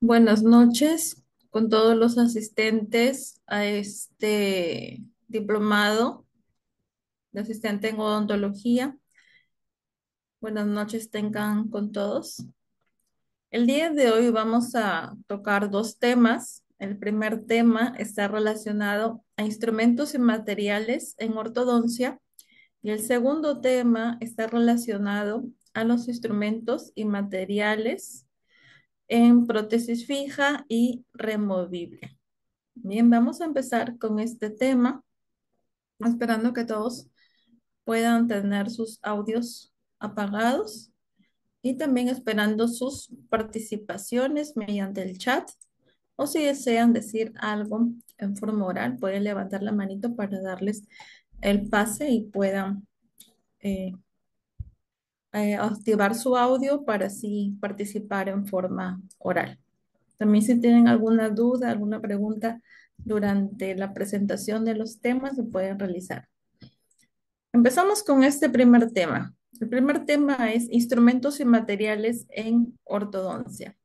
Buenas noches con todos los asistentes a este diplomado de asistente en odontología. Buenas noches tengan con todos. El día de hoy vamos a tocar dos temas. El primer tema está relacionado a instrumentos y materiales en ortodoncia y el segundo tema está relacionado a los instrumentos y materiales en prótesis fija y removible. Bien, vamos a empezar con este tema, esperando que todos puedan tener sus audios apagados y también esperando sus participaciones mediante el chat. O si desean decir algo en forma oral, pueden levantar la manito para darles el pase y puedan eh, activar su audio para así participar en forma oral. También si tienen alguna duda, alguna pregunta durante la presentación de los temas, se pueden realizar. Empezamos con este primer tema. El primer tema es instrumentos y materiales en ortodoncia.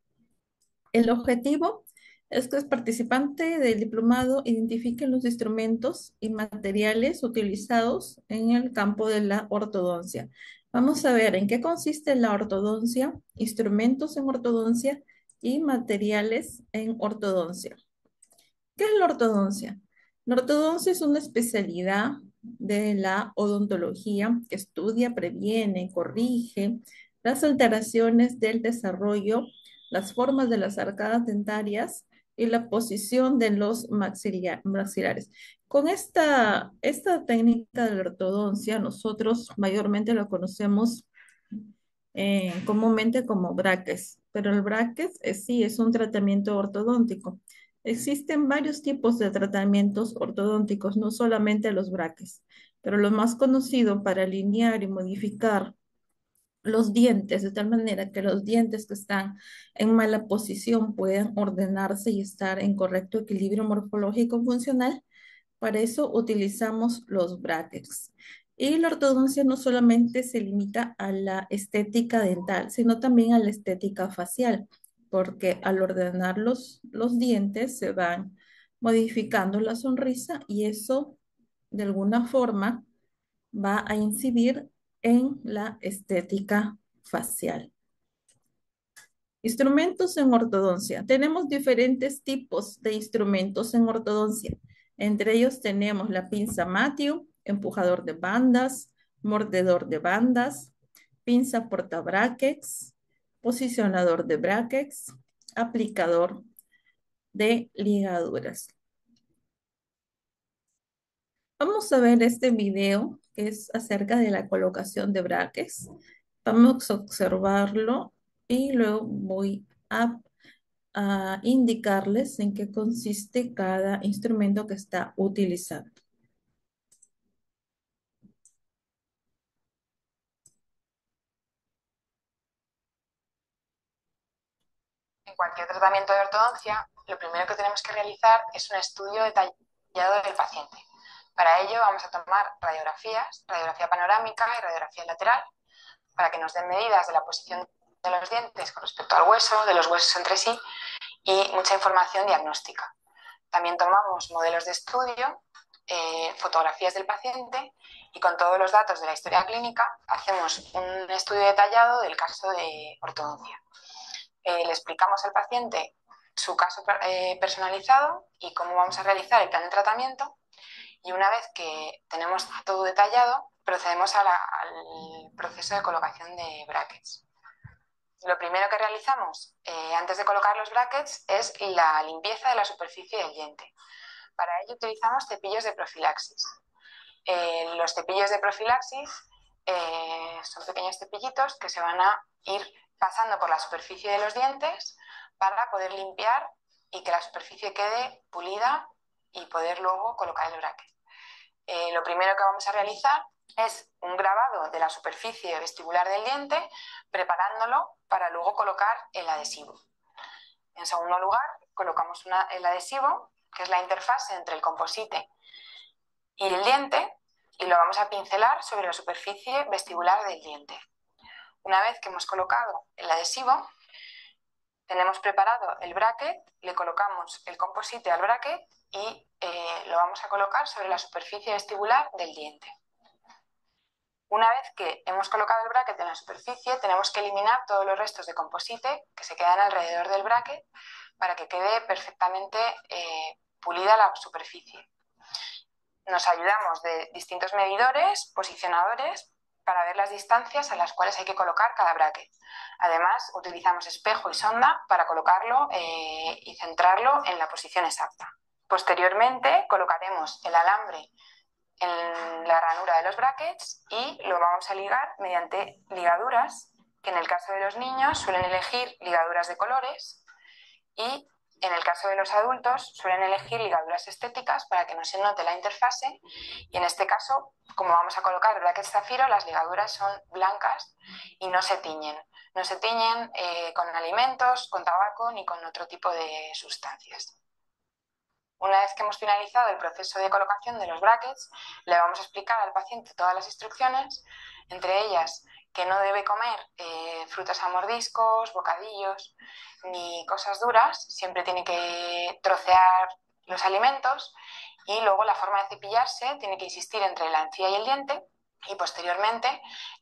El objetivo es que el participante del diplomado identifique los instrumentos y materiales utilizados en el campo de la ortodoncia. Vamos a ver en qué consiste la ortodoncia, instrumentos en ortodoncia y materiales en ortodoncia. ¿Qué es la ortodoncia? La ortodoncia es una especialidad de la odontología que estudia, previene, corrige las alteraciones del desarrollo, las formas de las arcadas dentarias y la posición de los maxilares. Con esta técnica de la ortodoncia, nosotros mayormente lo conocemos comúnmente como brackets, pero el brackets sí es un tratamiento ortodóntico. Existen varios tipos de tratamientos ortodónticos, no solamente los brackets, pero lo más conocido para alinear y modificar los dientes de tal manera que los dientes que están en mala posición puedan ordenarse y estar en correcto equilibrio morfológico funcional. Para eso utilizamos los brackets. Y la ortodoncia no solamente se limita a la estética dental, sino también a la estética facial, porque al ordenar los dientes se van modificando la sonrisa y eso de alguna forma va a incidir en la estética facial. Instrumentos en ortodoncia. Tenemos diferentes tipos de instrumentos en ortodoncia. Entre ellos tenemos la pinza Matthew, empujador de bandas, mordedor de bandas, pinza portabrackets, posicionador de brackets, aplicador de ligaduras. Vamos a ver este video que es acerca de la colocación de brackets. Vamos a observarlo y luego voy a indicarles en qué consiste cada instrumento que está utilizando. En cualquier tratamiento de ortodoncia, lo primero que tenemos que realizar es un estudio detallado del paciente. Para ello vamos a tomar radiografías, radiografía panorámica y radiografía lateral, para que nos den medidas de la posición de los dientes con respecto al hueso, de los huesos entre sí y mucha información diagnóstica. También tomamos modelos de estudio, fotografías del paciente y con todos los datos de la historia clínica hacemos un estudio detallado del caso de ortodoncia. Le explicamos al paciente su caso personalizado y cómo vamos a realizar el plan de tratamiento y una vez que tenemos todo detallado procedemos al proceso de colocación de brackets. Lo primero que realizamos antes de colocar los brackets es la limpieza de la superficie del diente. Para ello utilizamos cepillos de profilaxis. Los cepillos de profilaxis son pequeños cepillitos que se van a ir pasando por la superficie de los dientes para poder limpiar y que la superficie quede pulida y poder luego colocar el bracket. Lo primero que vamos a realizar es un grabado de la superficie vestibular del diente, preparándolo para luego colocar el adhesivo. En segundo lugar, colocamos el adhesivo, que es la interfase entre el composite y el diente, y lo vamos a pincelar sobre la superficie vestibular del diente. Una vez que hemos colocado el adhesivo, Tenemos preparado el bracket, le colocamos el composite al bracket y lo vamos a colocar sobre la superficie vestibular del diente. Una vez que hemos colocado el bracket en la superficie, tenemos que eliminar todos los restos de composite que se quedan alrededor del bracket para que quede perfectamente pulida la superficie. Nos ayudamos de distintos medidores, posicionadores, para ver las distancias a las cuales hay que colocar cada bracket. Además, utilizamos espejo y sonda para colocarlo y centrarlo en la posición exacta. Posteriormente, colocaremos el alambre en la ranura de los brackets y lo vamos a ligar mediante ligaduras, que en el caso de los niños suelen elegir ligaduras de colores y en el caso de los adultos suelen elegir ligaduras estéticas para que no se note la interfase y en este caso, como vamos a colocar el bracket zafiro, las ligaduras son blancas y no se tiñen. No se tiñen con alimentos, con tabaco ni con otro tipo de sustancias. Una vez que hemos finalizado el proceso de colocación de los brackets, le vamos a explicar al paciente todas las instrucciones, entre ellas que no debe comer frutas a mordiscos, bocadillos ni cosas duras, siempre tiene que trocear los alimentos y luego la forma de cepillarse tiene que existir entre la encía y el diente y posteriormente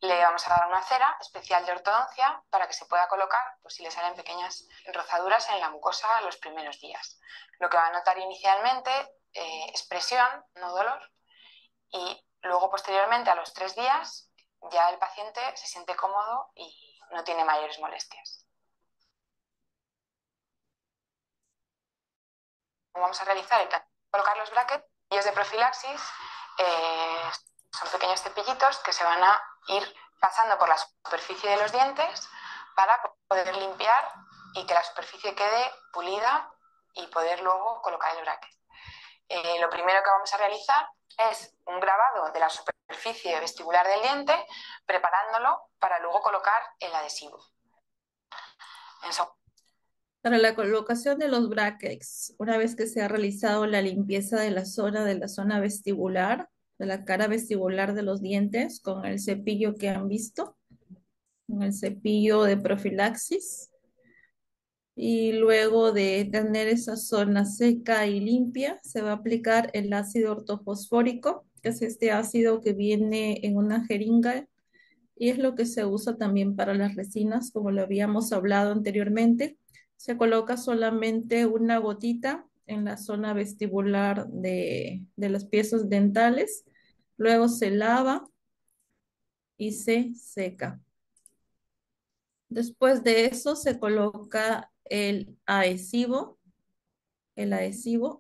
le vamos a dar una cera especial de ortodoncia para que se pueda colocar pues, si le salen pequeñas rozaduras en la mucosa los primeros días. Lo que va a notar inicialmente es presión, no dolor, y luego posteriormente a los 3 días ya el paciente se siente cómodo y no tiene mayores molestias. Vamos a realizar el plan. Colocar los brackets y es de profilaxis. Son pequeños cepillitos que se van a ir pasando por la superficie de los dientes para poder limpiar y que la superficie quede pulida y poder luego colocar el bracket. Lo primero que vamos a realizar es un grabado de la superficie vestibular del diente, preparándolo para luego colocar el adhesivo. Para la colocación de los brackets, una vez que se ha realizado la limpieza de la zona vestibular, de la cara vestibular de los dientes, con el cepillo que han visto, con el cepillo de profilaxis, y luego de tener esa zona seca y limpia, se va a aplicar el ácido ortofosfórico, que es este ácido que viene en una jeringa y es lo que se usa también para las resinas, como lo habíamos hablado anteriormente. Se coloca solamente una gotita en la zona vestibular de las piezas dentales, luego se lava y se seca. Después de eso se coloca el adhesivo,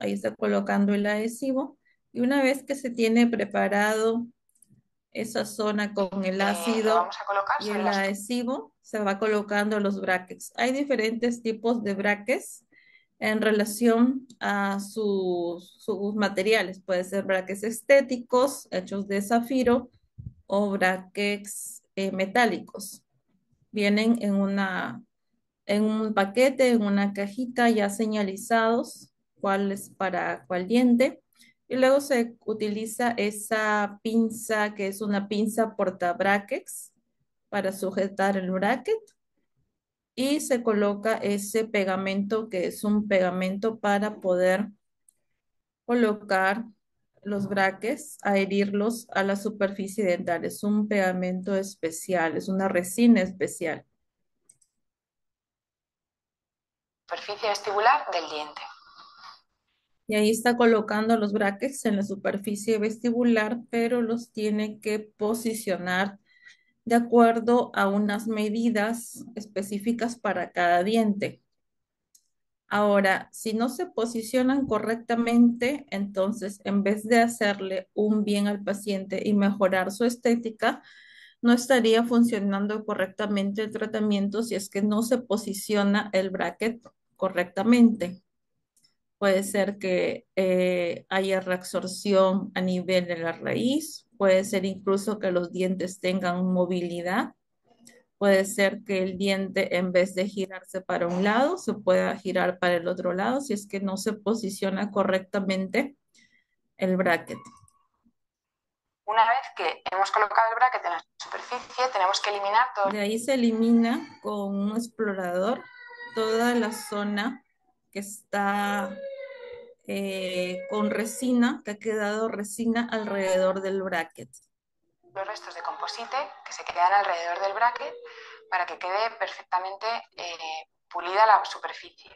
ahí está colocando el adhesivo, y una vez que se tiene preparado esa zona con el ácido y el adhesivo, se va colocando los brackets. Hay diferentes tipos de brackets en relación a sus materiales. Puede ser brackets estéticos hechos de zafiro o brackets metálicos. Vienen en un paquete, en una cajita ya señalizados cuál es para cuál diente. Y luego se utiliza esa pinza que es una pinza porta brackets para sujetar el bracket y se coloca ese pegamento que es un pegamento para poder colocar los brackets, adherirlos a la superficie dental. Es un pegamento especial, es una resina especial. Superficie vestibular del diente. Y ahí está colocando los brackets en la superficie vestibular, pero los tiene que posicionar de acuerdo a unas medidas específicas para cada diente. Ahora, si no se posicionan correctamente, entonces en vez de hacerle un bien al paciente y mejorar su estética, no estaría funcionando correctamente el tratamiento si es que no se posiciona el bracket correctamente. Puede ser que haya reabsorción a nivel de la raíz, puede ser incluso que los dientes tengan movilidad, puede ser que el diente en vez de girarse para un lado, se pueda girar para el otro lado si es que no se posiciona correctamente el bracket. Una vez que hemos colocado el bracket en la superficie, tenemos que eliminar todo. De ahí se elimina con un explorador toda la zona que está con resina, que ha quedado resina alrededor del bracket. Los restos de composite que se quedan alrededor del bracket para que quede perfectamente pulida la superficie.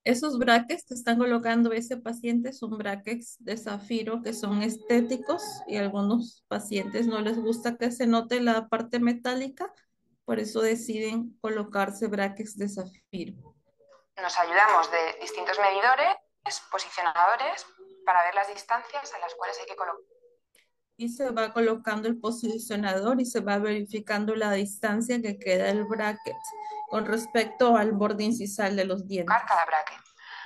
Esos brackets que están colocando ese paciente son brackets de zafiro que son estéticos y a algunos pacientes no les gusta que se note la parte metálica, por eso deciden colocarse brackets de zafiro. Nos ayudamos de distintos medidores, posicionadores, para ver las distancias a las cuales hay que colocar. Y se va colocando el posicionador y se va verificando la distancia que queda el bracket con respecto al borde incisal de los dientes. Cada bracket.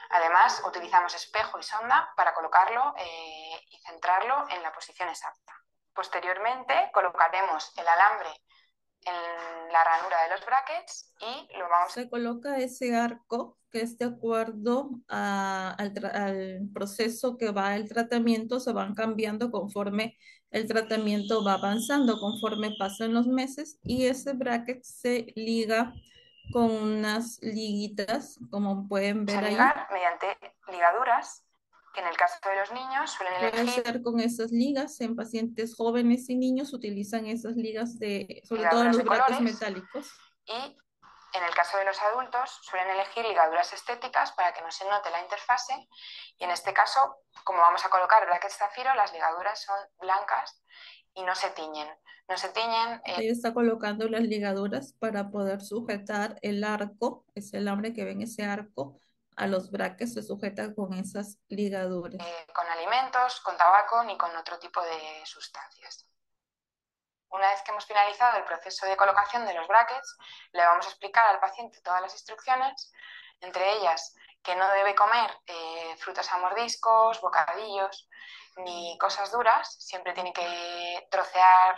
Además, utilizamos espejo y sonda para colocarlo y centrarlo en la posición exacta. Posteriormente, colocaremos el alambre en la ranura de los brackets y lo vamos... Se coloca ese arco que es de acuerdo al proceso que va el tratamiento, se van cambiando conforme el tratamiento va avanzando, conforme pasan los meses, y ese bracket se liga con unas liguitas, como pueden ver ahí. Ligar mediante ligaduras, que en el caso de los niños suelen Puede elegir... ser con esas ligas, en pacientes jóvenes y niños utilizan esas ligas de, sobre todo ligaduras los de brackets colores, metálicos. y en el caso de los adultos suelen elegir ligaduras estéticas para que no se note la interfase, y en este caso, como vamos a colocar brackets zafiro, las ligaduras son blancas y no se tiñen. No se tiñen. Ahí está colocando las ligaduras para poder sujetar el arco, ese alambre que ven, ese arco, a los brackets se sujeta con esas ligaduras. Con alimentos, con tabaco ni con otro tipo de sustancias. Una vez que hemos finalizado el proceso de colocación de los brackets, le vamos a explicar al paciente todas las instrucciones, entre ellas que no debe comer frutas a mordiscos, bocadillos, ni cosas duras, siempre tiene que trocear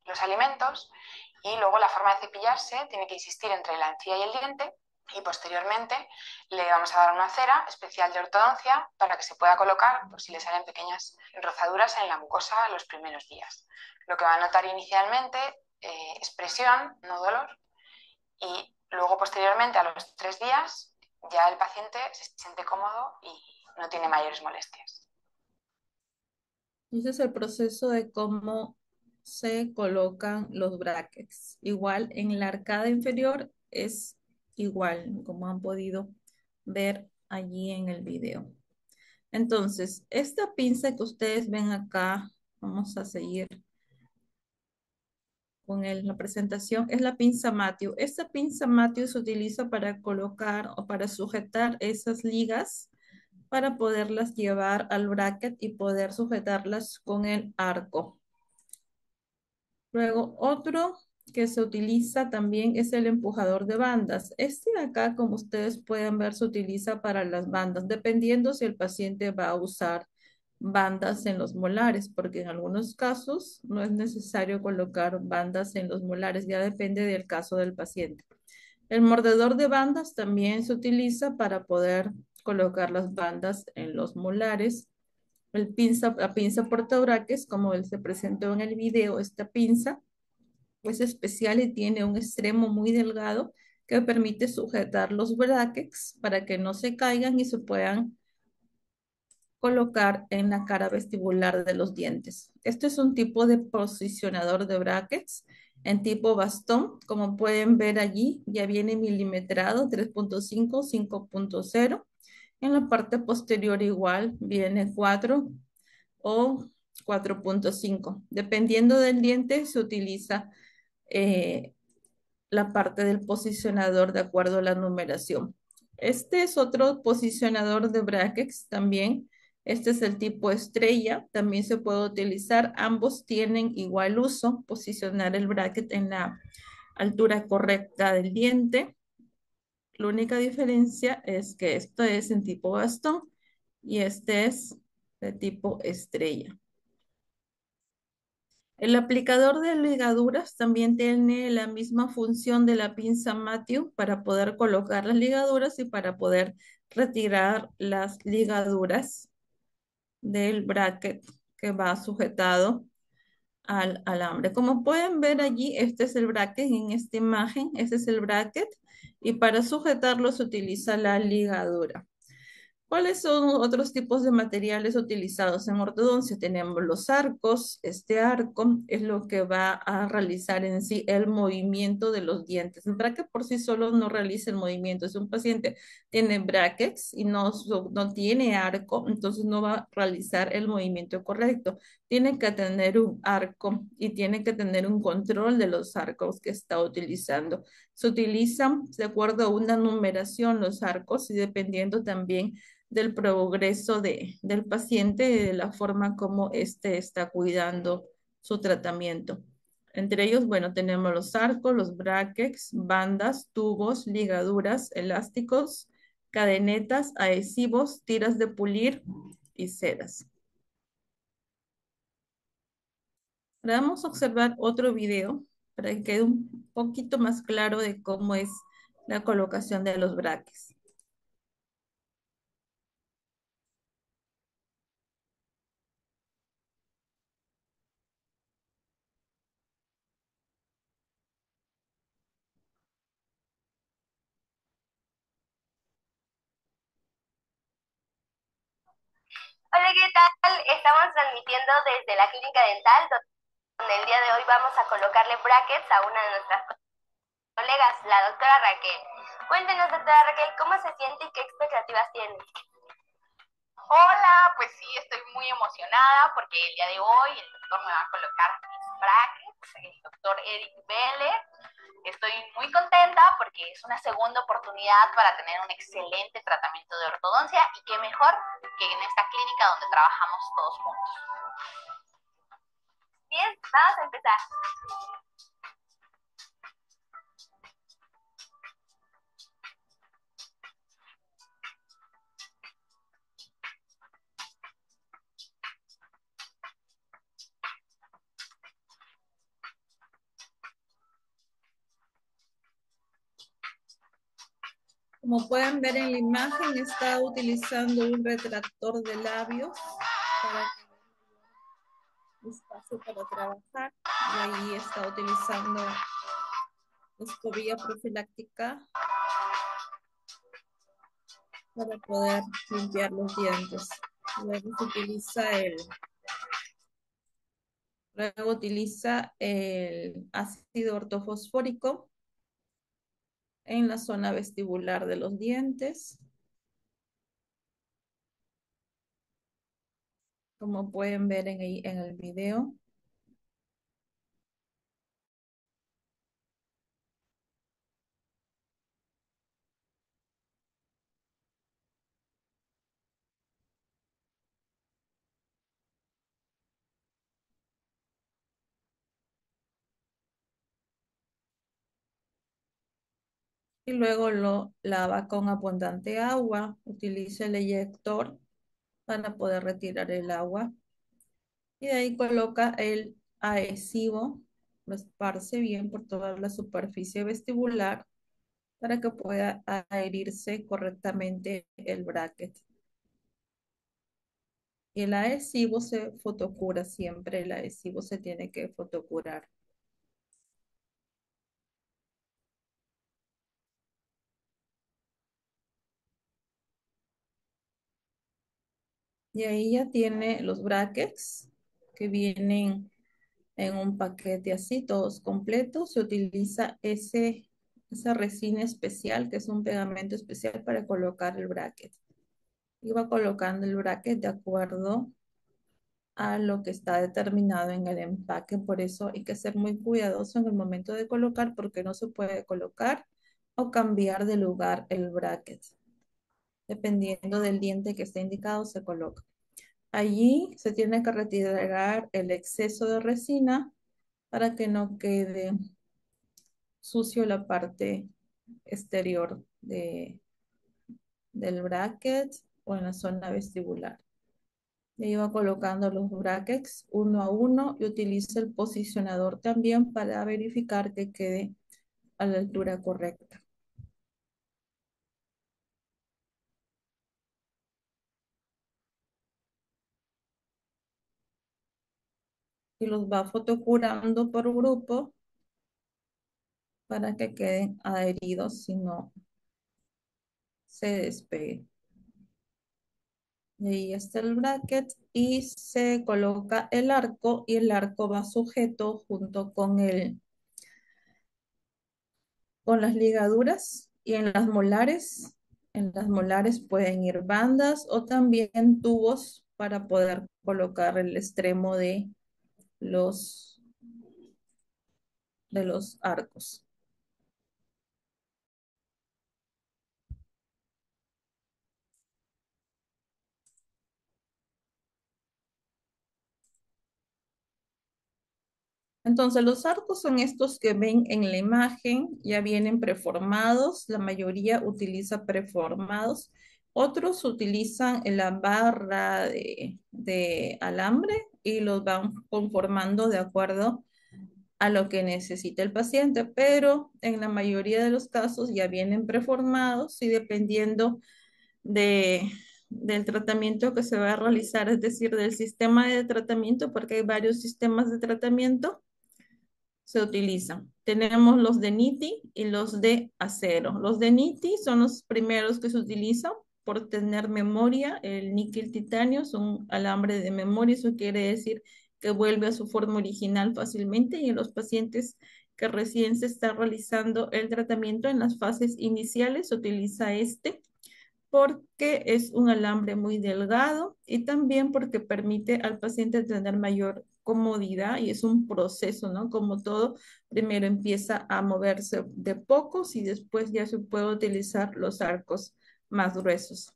los alimentos, y luego la forma de cepillarse tiene que existir entre la encía y el diente, y posteriormente le vamos a dar una cera especial de ortodoncia para que se pueda colocar por si le salen pequeñas rozaduras en la mucosa los primeros días. Lo que va a notar inicialmente es presión, no dolor, y luego posteriormente a los 3 días ya el paciente se siente cómodo y no tiene mayores molestias. Ese es el proceso de cómo se colocan los brackets. Igual en la arcada inferior es igual, como han podido ver allí en el video. Entonces, esta pinza que ustedes ven acá, vamos a seguir con la presentación, es la pinza Matthew. Esta pinza Matthew se utiliza para colocar o para sujetar esas ligas para poderlas llevar al bracket y poder sujetarlas con el arco. Luego, otro que se utiliza también es el empujador de bandas. Este de acá, como ustedes pueden ver, se utiliza para las bandas, dependiendo si el paciente va a usar bandas en los molares, porque en algunos casos no es necesario colocar bandas en los molares, ya depende del caso del paciente. El mordedor de bandas también se utiliza para poder colocar las bandas en los molares. La pinza portabraques, como él se presentó en el video, esta pinza es especial y tiene un extremo muy delgado que permite sujetar los brackets para que no se caigan y se puedan colocar en la cara vestibular de los dientes. Este es un tipo de posicionador de brackets en tipo bastón. Como pueden ver allí, ya viene milimetrado 3.5, 5.0. En la parte posterior igual viene 4 o 4.5. Dependiendo del diente se utiliza eh, la parte del posicionador de acuerdo a la numeración. Este es otro posicionador de brackets también. Este es el tipo estrella, también se puede utilizar. Ambos tienen igual uso, posicionar el bracket en la altura correcta del diente. La única diferencia es que esto es en tipo bastón y este es de tipo estrella. El aplicador de ligaduras también tiene la misma función de la pinza Matthew para poder colocar las ligaduras y para poder retirar las ligaduras del bracket que va sujetado al alambre. Como pueden ver allí, este es el bracket en esta imagen, este es el bracket y para sujetarlo se utiliza la ligadura. ¿Cuáles son otros tipos de materiales utilizados en ortodoncia? Tenemos los arcos. Este arco es lo que va a realizar en sí el movimiento de los dientes. El bracket por sí solo no realiza el movimiento. Si un paciente tiene brackets y no tiene arco, entonces no va a realizar el movimiento correcto. Tiene que tener un arco y tiene que tener un control de los arcos que está utilizando. Se utilizan de acuerdo a una numeración los arcos y dependiendo también del progreso del paciente y de la forma como éste está cuidando su tratamiento. Entre ellos, bueno, tenemos los arcos, los brackets, bandas, tubos, ligaduras, elásticos, cadenetas, adhesivos, tiras de pulir y ceras. Ahora vamos a observar otro video para que quede un poquito más claro de cómo es la colocación de los brackets. Hola, ¿qué tal? Estamos transmitiendo desde la clínica dental, donde el día de hoy vamos a colocarle brackets a una de nuestras colegas, la doctora Raquel. Cuéntenos, doctora Raquel, ¿cómo se siente y qué expectativas tiene? Hola, pues sí, estoy muy emocionada porque el día de hoy el doctor me va a colocar mis brackets, el doctor Eric Vélez. Estoy muy contenta porque es una segunda oportunidad para tener un excelente tratamiento de ortodoncia y qué mejor que en esta clínica donde trabajamos todos juntos. Bien, vamos a empezar. Como pueden ver en la imagen, está utilizando un retractor de labios para tener espacio para trabajar. Y ahí está utilizando escobilla profiláctica para poder limpiar los dientes. Luego utiliza el ácido ortofosfórico en la zona vestibular de los dientes. Como pueden ver en el video. Y luego lo lava con abundante agua. Utiliza el eyector para poder retirar el agua. Y de ahí coloca el adhesivo, lo esparce bien por toda la superficie vestibular para que pueda adherirse correctamente el bracket. Y el adhesivo se fotocura siempre, el adhesivo se tiene que fotocurar. Y ahí ya tiene los brackets que vienen en un paquete así, todos completos. Se utiliza esa resina especial, que es un pegamento especial para colocar el bracket. Y va colocando el bracket de acuerdo a lo que está determinado en el empaque. Por eso hay que ser muy cuidadoso en el momento de colocar, porque no se puede colocar o cambiar de lugar el bracket. Dependiendo del diente que esté indicado, se coloca. Allí se tiene que retirar el exceso de resina para que no quede sucio la parte exterior del bracket o en la zona vestibular. Le iba colocando los brackets uno a uno y utiliza el posicionador también para verificar que quede a la altura correcta. Y los va fotocurando por grupo para que queden adheridos si no se despegue. Y ahí está el bracket y se coloca el arco y el arco va sujeto junto con con las ligaduras y en las molares pueden ir bandas o también tubos para poder colocar el extremo los, de los arcos. Entonces, los arcos son estos que ven en la imagen, ya vienen preformados, la mayoría utiliza preformados, otros utilizan la barra de alambre y los van conformando de acuerdo a lo que necesita el paciente, pero en la mayoría de los casos ya vienen preformados y dependiendo de, del tratamiento que se va a realizar, es decir, del sistema de tratamiento, porque hay varios sistemas de tratamiento se utilizan. Tenemos los de Niti y los de acero. Los de Niti son los primeros que se utilizan por tener memoria. El níquel titanio es un alambre de memoria, eso quiere decir que vuelve a su forma original fácilmente y en los pacientes que recién se está realizando el tratamiento en las fases iniciales se utiliza este porque es un alambre muy delgado y también porque permite al paciente tener mayor comodidad y es un proceso, ¿no? Como todo, primero empieza a moverse de pocos y después ya se puede utilizar los arcos más gruesos.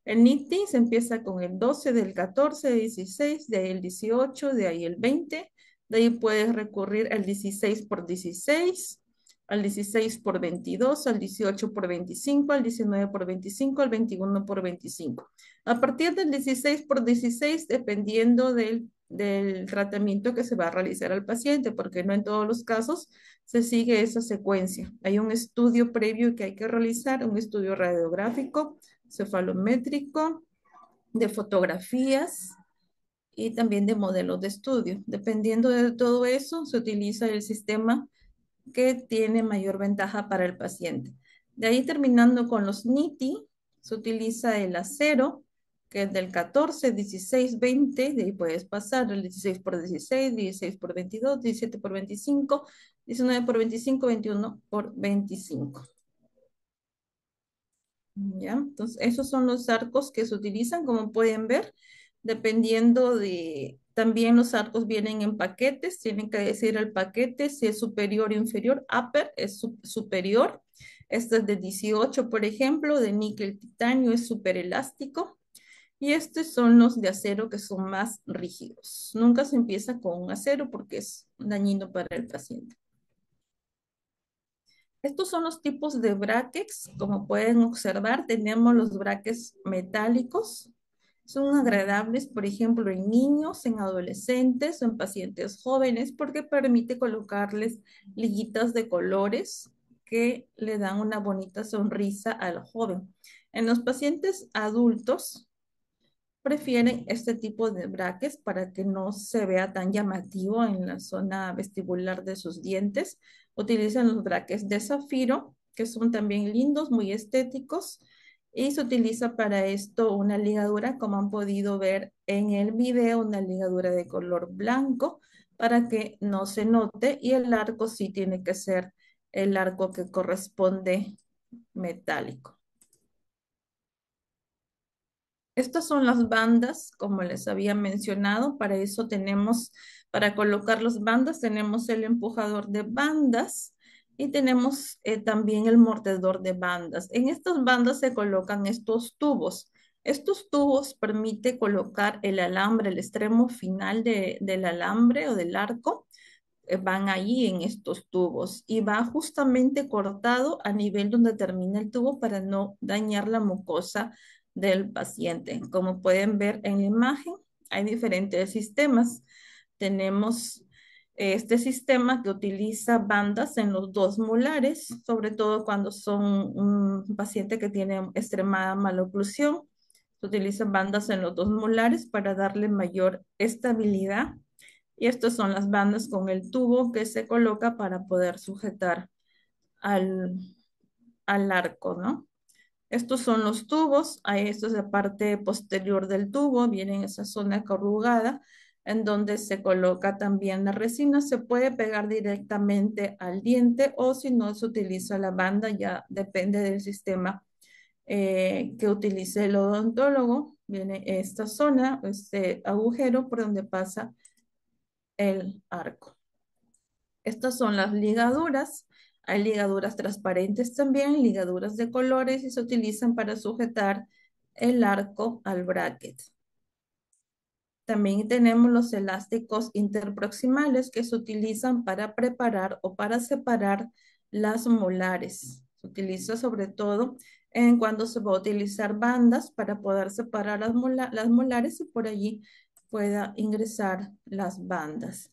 El NITI se empieza con el 12, del 14, 16, de ahí el 18, de ahí el 20, de ahí puedes recurrir al 16 por 16, al 16 por 22, al 18 por 25, al 19 por 25, al 21 por 25. A partir del 16 por 16, dependiendo del tratamiento que se va a realizar al paciente, porque no en todos los casos se sigue esa secuencia. Hay un estudio previo que hay que realizar, un estudio radiográfico, cefalométrico, de fotografías y también de modelos de estudio. Dependiendo de todo eso, se utiliza el sistema que tiene mayor ventaja para el paciente. De ahí terminando con los NITI, se utiliza el acero, que es del 14, 16, 20, de ahí puedes pasar el 16 por 16, 16 por 22, 17 por 25, 19 por 25, 21 por 25. ¿Ya? Entonces, esos son los arcos que se utilizan, como pueden ver, dependiendo de, también los arcos vienen en paquetes, tienen que decir el paquete si es superior o inferior, upper es superior, este es de 18, por ejemplo, de níquel titanio es súper elástico, y estos son los de acero que son más rígidos. Nunca se empieza con un acero porque es dañino para el paciente. Estos son los tipos de brackets. Como pueden observar, tenemos los brackets metálicos. Son agradables, por ejemplo, en niños, en adolescentes o en pacientes jóvenes porque permite colocarles liguitas de colores que le dan una bonita sonrisa al joven. En los pacientes adultos, prefieren este tipo de brackets para que no se vea tan llamativo en la zona vestibular de sus dientes. Utilizan los brackets de zafiro, que son también lindos, muy estéticos, y se utiliza para esto una ligadura, como han podido ver en el video, una ligadura de color blanco para que no se note, y el arco sí tiene que ser el arco que corresponde metálico. Estas son las bandas, como les había mencionado. Para eso tenemos, para colocar las bandas, tenemos el empujador de bandas y tenemos también el mordedor de bandas. En estas bandas se colocan estos tubos. Estos tubos permiten colocar el alambre, el extremo final del alambre o del arco. Van ahí en estos tubos y va justamente cortado a nivel donde termina el tubo para no dañar la mucosa del paciente. Como pueden ver en la imagen, hay diferentes sistemas. Tenemos este sistema que utiliza bandas en los dos molares, sobre todo cuando son un paciente que tiene extremada maloclusión. Se utilizan bandas en los dos molares para darle mayor estabilidad. Y estas son las bandas con el tubo que se coloca para poder sujetar al, al arco, ¿no? Estos son los tubos, ahí esto es la parte posterior del tubo, viene en esa zona corrugada, en donde se coloca también la resina, se puede pegar directamente al diente o si no se utiliza la banda, ya depende del sistema que utilice el odontólogo. Viene esta zona, este agujero por donde pasa el arco. Estas son las ligaduras. Hay ligaduras transparentes también, ligaduras de colores y se utilizan para sujetar el arco al bracket. También tenemos los elásticos interproximales que se utilizan para preparar o para separar las molares. Se utiliza sobre todo en cuando se va a utilizar bandas para poder separar las molares y por allí pueda ingresar las bandas.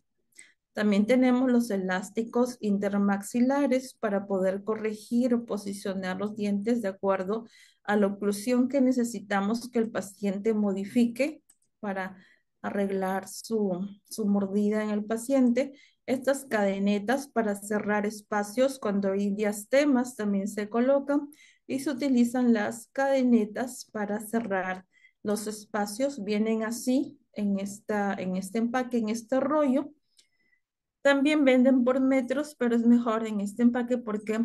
También tenemos los elásticos intermaxilares para poder corregir o posicionar los dientes de acuerdo a la oclusión que necesitamos que el paciente modifique para arreglar su mordida en el paciente. Estas cadenetas para cerrar espacios cuando hay diastemas también se colocan y se utilizan las cadenetas para cerrar los espacios. Vienen así en este empaque, en este rollo. También venden por metros, pero es mejor en este empaque porque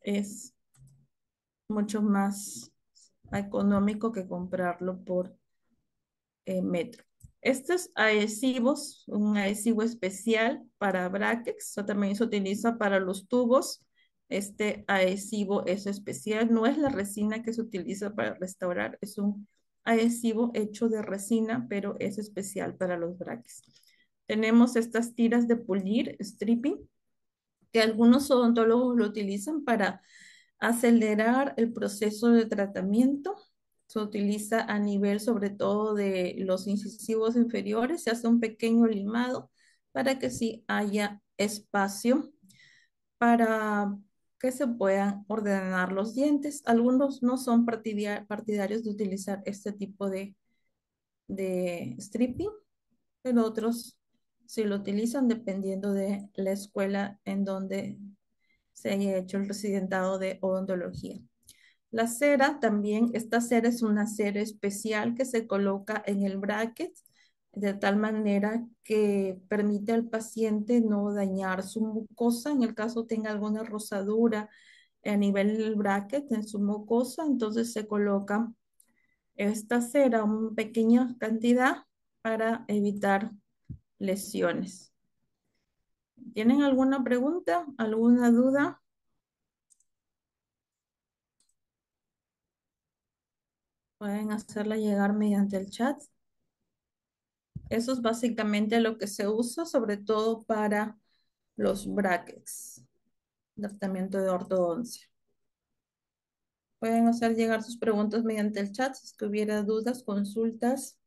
es mucho más económico que comprarlo por metro. Estos adhesivos, un adhesivo especial para brackets, eso también se utiliza para los tubos. Este adhesivo es especial, no es la resina que se utiliza para restaurar, es un adhesivo hecho de resina, pero es especial para los brackets. Tenemos estas tiras de pulir, stripping, que algunos odontólogos lo utilizan para acelerar el proceso de tratamiento. Se utiliza a nivel sobre todo de los incisivos inferiores, se hace un pequeño limado para que sí haya espacio para que se puedan ordenar los dientes. Algunos no son partidarios de utilizar este tipo de stripping, pero otros sí lo utilizan dependiendo de la escuela en donde se haya hecho el residentado de odontología. La cera también, esta cera es una cera especial que se coloca en el bracket de tal manera que permite al paciente no dañar su mucosa en el caso tenga alguna rosadura a nivel del bracket en su mucosa, entonces se coloca esta cera, una pequeña cantidad para evitar lesiones. ¿Tienen alguna pregunta? ¿Alguna duda? Pueden hacerla llegar mediante el chat. Eso es básicamente lo que se usa, sobre todo para los brackets, tratamiento de ortodoncia. Pueden hacer llegar sus preguntas mediante el chat si es que hubiera dudas, consultas.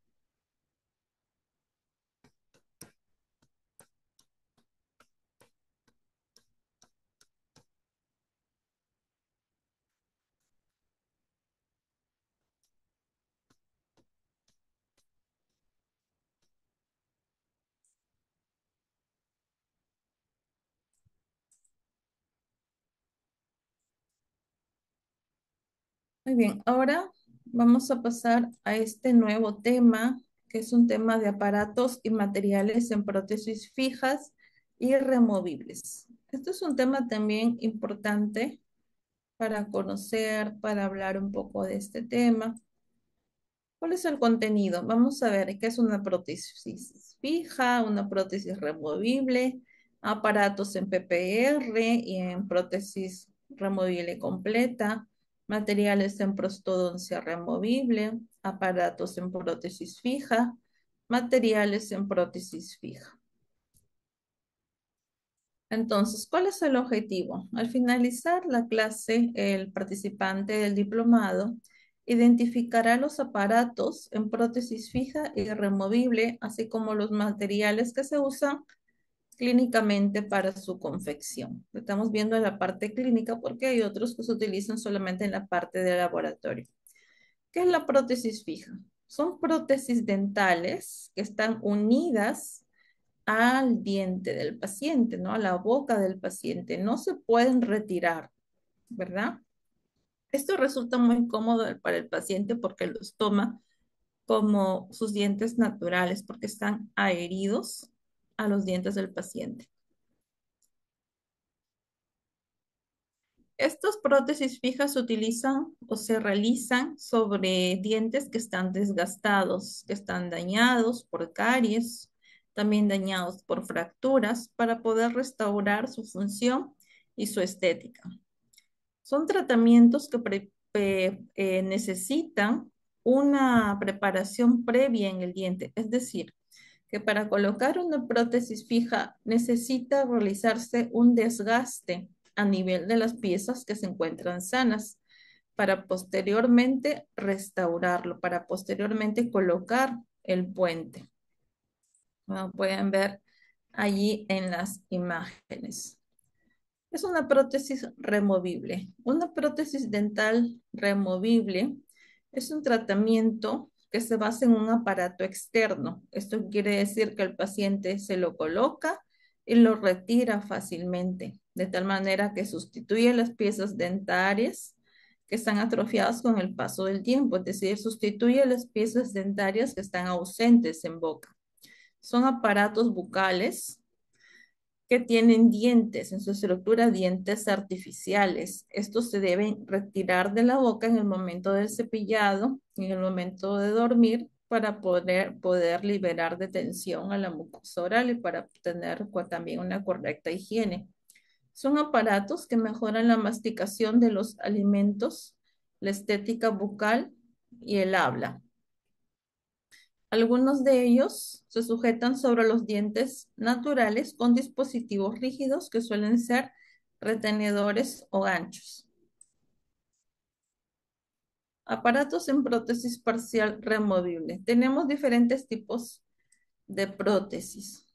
Muy bien, ahora vamos a pasar a este nuevo tema, que es un tema de aparatos y materiales en prótesis fijas y removibles. Esto es un tema también importante para conocer, para hablar un poco de este tema. ¿Cuál es el contenido? Vamos a ver qué es una prótesis fija, una prótesis removible, aparatos en PPR y en prótesis removible completa, materiales en prostodoncia removible, aparatos en prótesis fija, materiales en prótesis fija. Entonces, ¿cuál es el objetivo? Al finalizar la clase, el participante del diplomado identificará los aparatos en prótesis fija y removible, así como los materiales que se usan clínicamente para su confección. Estamos viendo la parte clínica porque hay otros que se utilizan solamente en la parte de laboratorio. ¿Qué es la prótesis fija? Son prótesis dentales que están unidas al diente del paciente, ¿no? A la boca del paciente. No se pueden retirar, ¿verdad? Esto resulta muy cómodo para el paciente porque los toma como sus dientes naturales, porque están adheridos a los dientes del paciente. Estas prótesis fijas se utilizan o se realizan sobre dientes que están desgastados, que están dañados por caries, también dañados por fracturas, para poder restaurar su función y su estética. Son tratamientos que necesitan una preparación previa en el diente, es decir, que para colocar una prótesis fija necesita realizarse un desgaste a nivel de las piezas que se encuentran sanas para posteriormente restaurarlo, para posteriormente colocar el puente. Como pueden ver allí en las imágenes. Es una prótesis removible. Una prótesis dental removible es un tratamiento que se basa en un aparato externo. Esto quiere decir que el paciente se lo coloca y lo retira fácilmente, de tal manera que sustituye las piezas dentarias que están atrofiadas con el paso del tiempo, es decir, sustituye las piezas dentarias que están ausentes en boca. Son aparatos bucales que tienen dientes, en su estructura dientes artificiales. Estos se deben retirar de la boca en el momento del cepillado, en el momento de dormir, para poder liberar de tensión a la mucosa oral y para tener también una correcta higiene. Son aparatos que mejoran la masticación de los alimentos, la estética bucal y el habla. Algunos de ellos se sujetan sobre los dientes naturales con dispositivos rígidos que suelen ser retenedores o ganchos. Aparatos en prótesis parcial removible. Tenemos diferentes tipos de prótesis.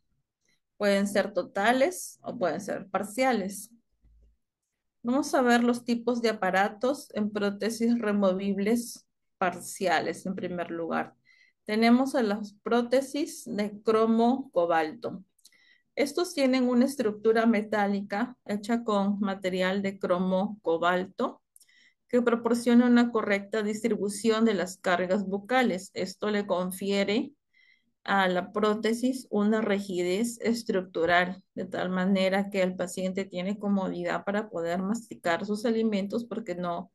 Pueden ser totales o pueden ser parciales. Vamos a ver los tipos de aparatos en prótesis removibles parciales en primer lugar. Tenemos a las prótesis de cromo cobalto. Estos tienen una estructura metálica hecha con material de cromo cobalto que proporciona una correcta distribución de las cargas bucales. Esto le confiere a la prótesis una rigidez estructural, de tal manera que el paciente tiene comodidad para poder masticar sus alimentos porque no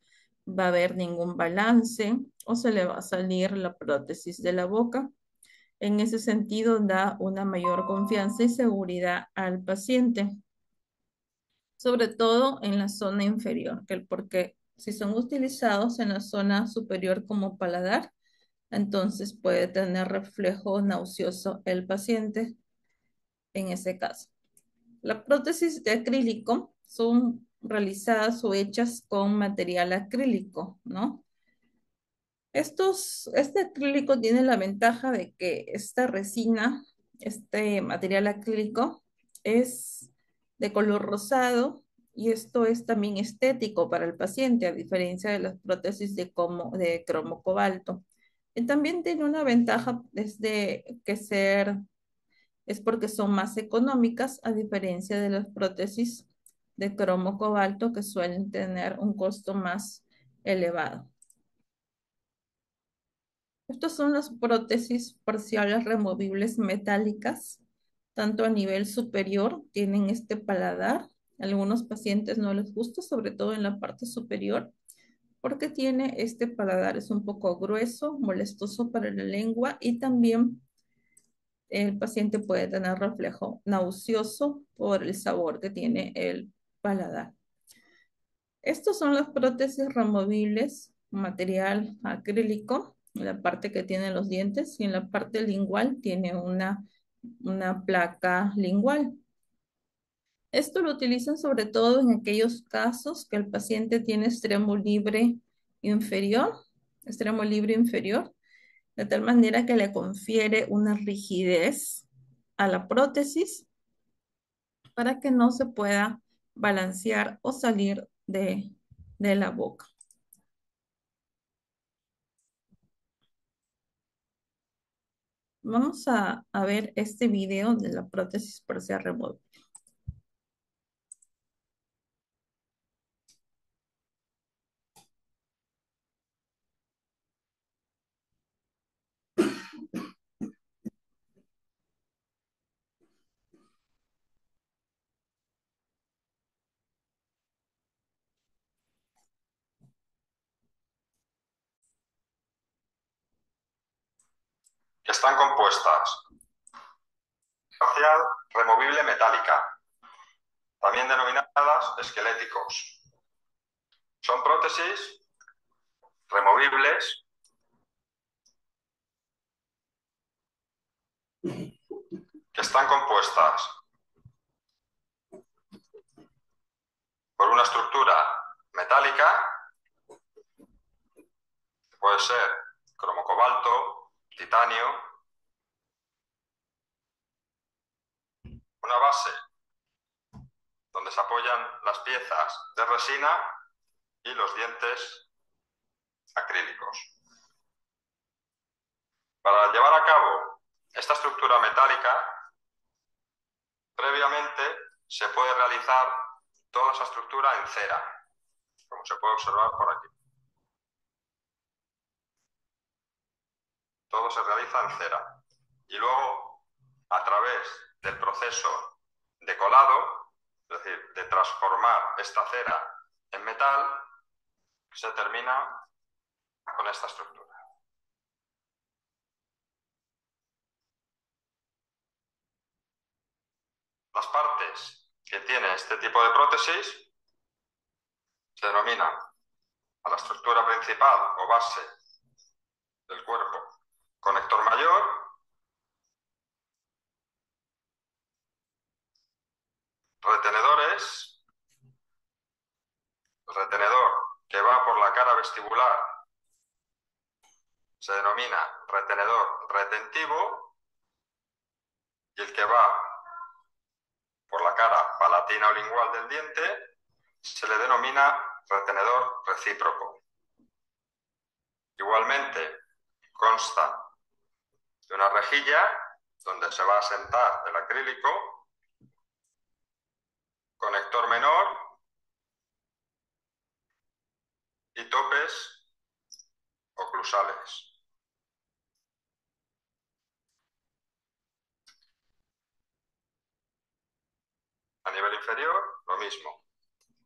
va a haber ningún balance o se le va a salir la prótesis de la boca. En ese sentido, da una mayor confianza y seguridad al paciente, sobre todo en la zona inferior, porque si son utilizados en la zona superior como paladar, entonces puede tener reflejo nauseoso el paciente en ese caso. Las prótesis de acrílico son realizadas o hechas con material acrílico, ¿no? Este acrílico tiene la ventaja de que esta resina, este material acrílico, es de color rosado y esto es también estético para el paciente, a diferencia de las prótesis de cromo cobalto. Y también tiene una ventaja desde que es porque son más económicas, a diferencia de las prótesis de cromo cobalto que suelen tener un costo más elevado. Estas son las prótesis parciales removibles metálicas, tanto a nivel superior, tienen este paladar. A algunos pacientes no les gusta, sobre todo en la parte superior, porque tiene este paladar, es un poco grueso, molestoso para la lengua y también el paciente puede tener reflejo nauseoso por el sabor que tiene el paladar. Estas son las prótesis removibles, material acrílico, en la parte que tiene los dientes, y en la parte lingual tiene una placa lingual. Esto lo utilizan sobre todo en aquellos casos que el paciente tiene extremo libre inferior, de tal manera que le confiere una rigidez a la prótesis para que no se pueda balancear o salir de la boca. Vamos a ver este video de la prótesis parcial removible. Que están compuestas. Parcial removible metálica, también denominadas esqueléticos. Son prótesis removibles que están compuestas por una estructura metálica, que puede ser cromo cobalto, titanio, una base donde se apoyan las piezas de resina y los dientes acrílicos. Para llevar a cabo esta estructura metálica, previamente se puede realizar toda esa estructura en cera, como se puede observar por aquí. Todo se realiza en cera. Y luego, a través del proceso de colado, es decir, de transformar esta cera en metal, se termina con esta estructura. Las partes que tiene este tipo de prótesis se denominan a la estructura principal o base del cuerpo conector mayor, retenedores, el retenedor que va por la cara vestibular se denomina retenedor retentivo y el que va por la cara palatina o lingual del diente se le denomina retenedor recíproco. Igualmente consta de una rejilla donde se va a sentar el acrílico, conector menor y topes oclusales. A nivel inferior, lo mismo.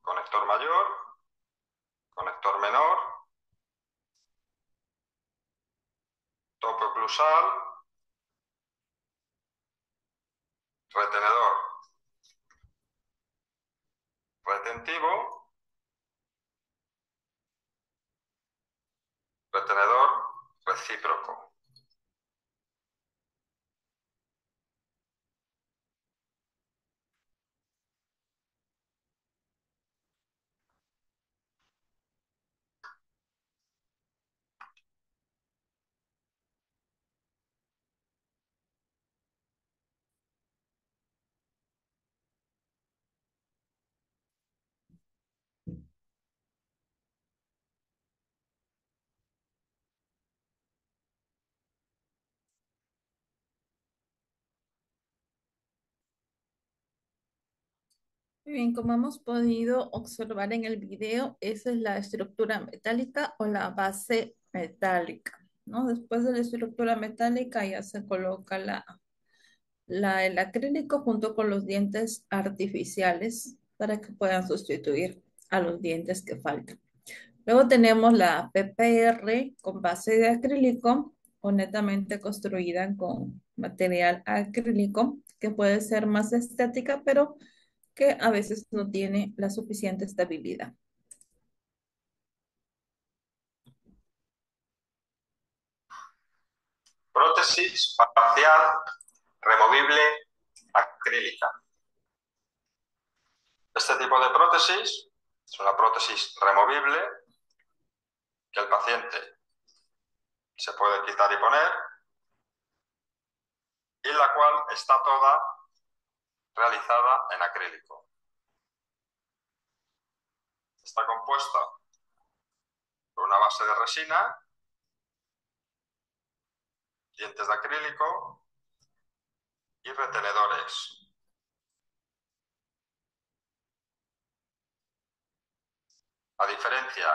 Conector mayor, conector menor, tope oclusal, retenedor retentivo, retenedor recíproco. Muy bien, como hemos podido observar en el video, esa es la estructura metálica o la base metálica, ¿no? Después de la estructura metálica ya se coloca el acrílico junto con los dientes artificiales para que puedan sustituir a los dientes que faltan. Luego tenemos la PPR con base de acrílico o netamente construida con material acrílico, que puede ser más estética, pero que a veces no tiene la suficiente estabilidad. Prótesis parcial removible acrílica. Este tipo de prótesis es una prótesis removible que el paciente se puede quitar y poner y la cual está toda realizada en acrílico. Está compuesta por una base de resina dientes de acrílico y retenedores. A diferencia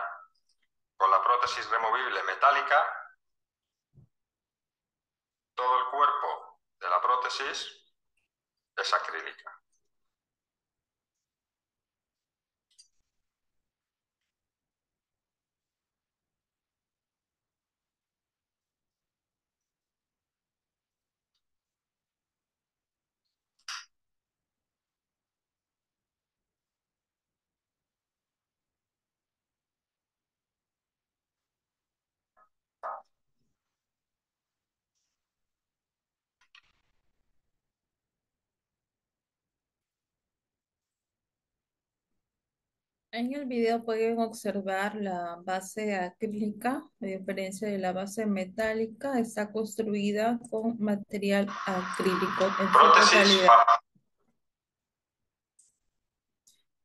con la prótesis removible metálica, todo el cuerpo de la prótesis es acrílica. En el video pueden observar la base acrílica, a diferencia de la base metálica, está construida con material acrílico en su Prótesis totalidad.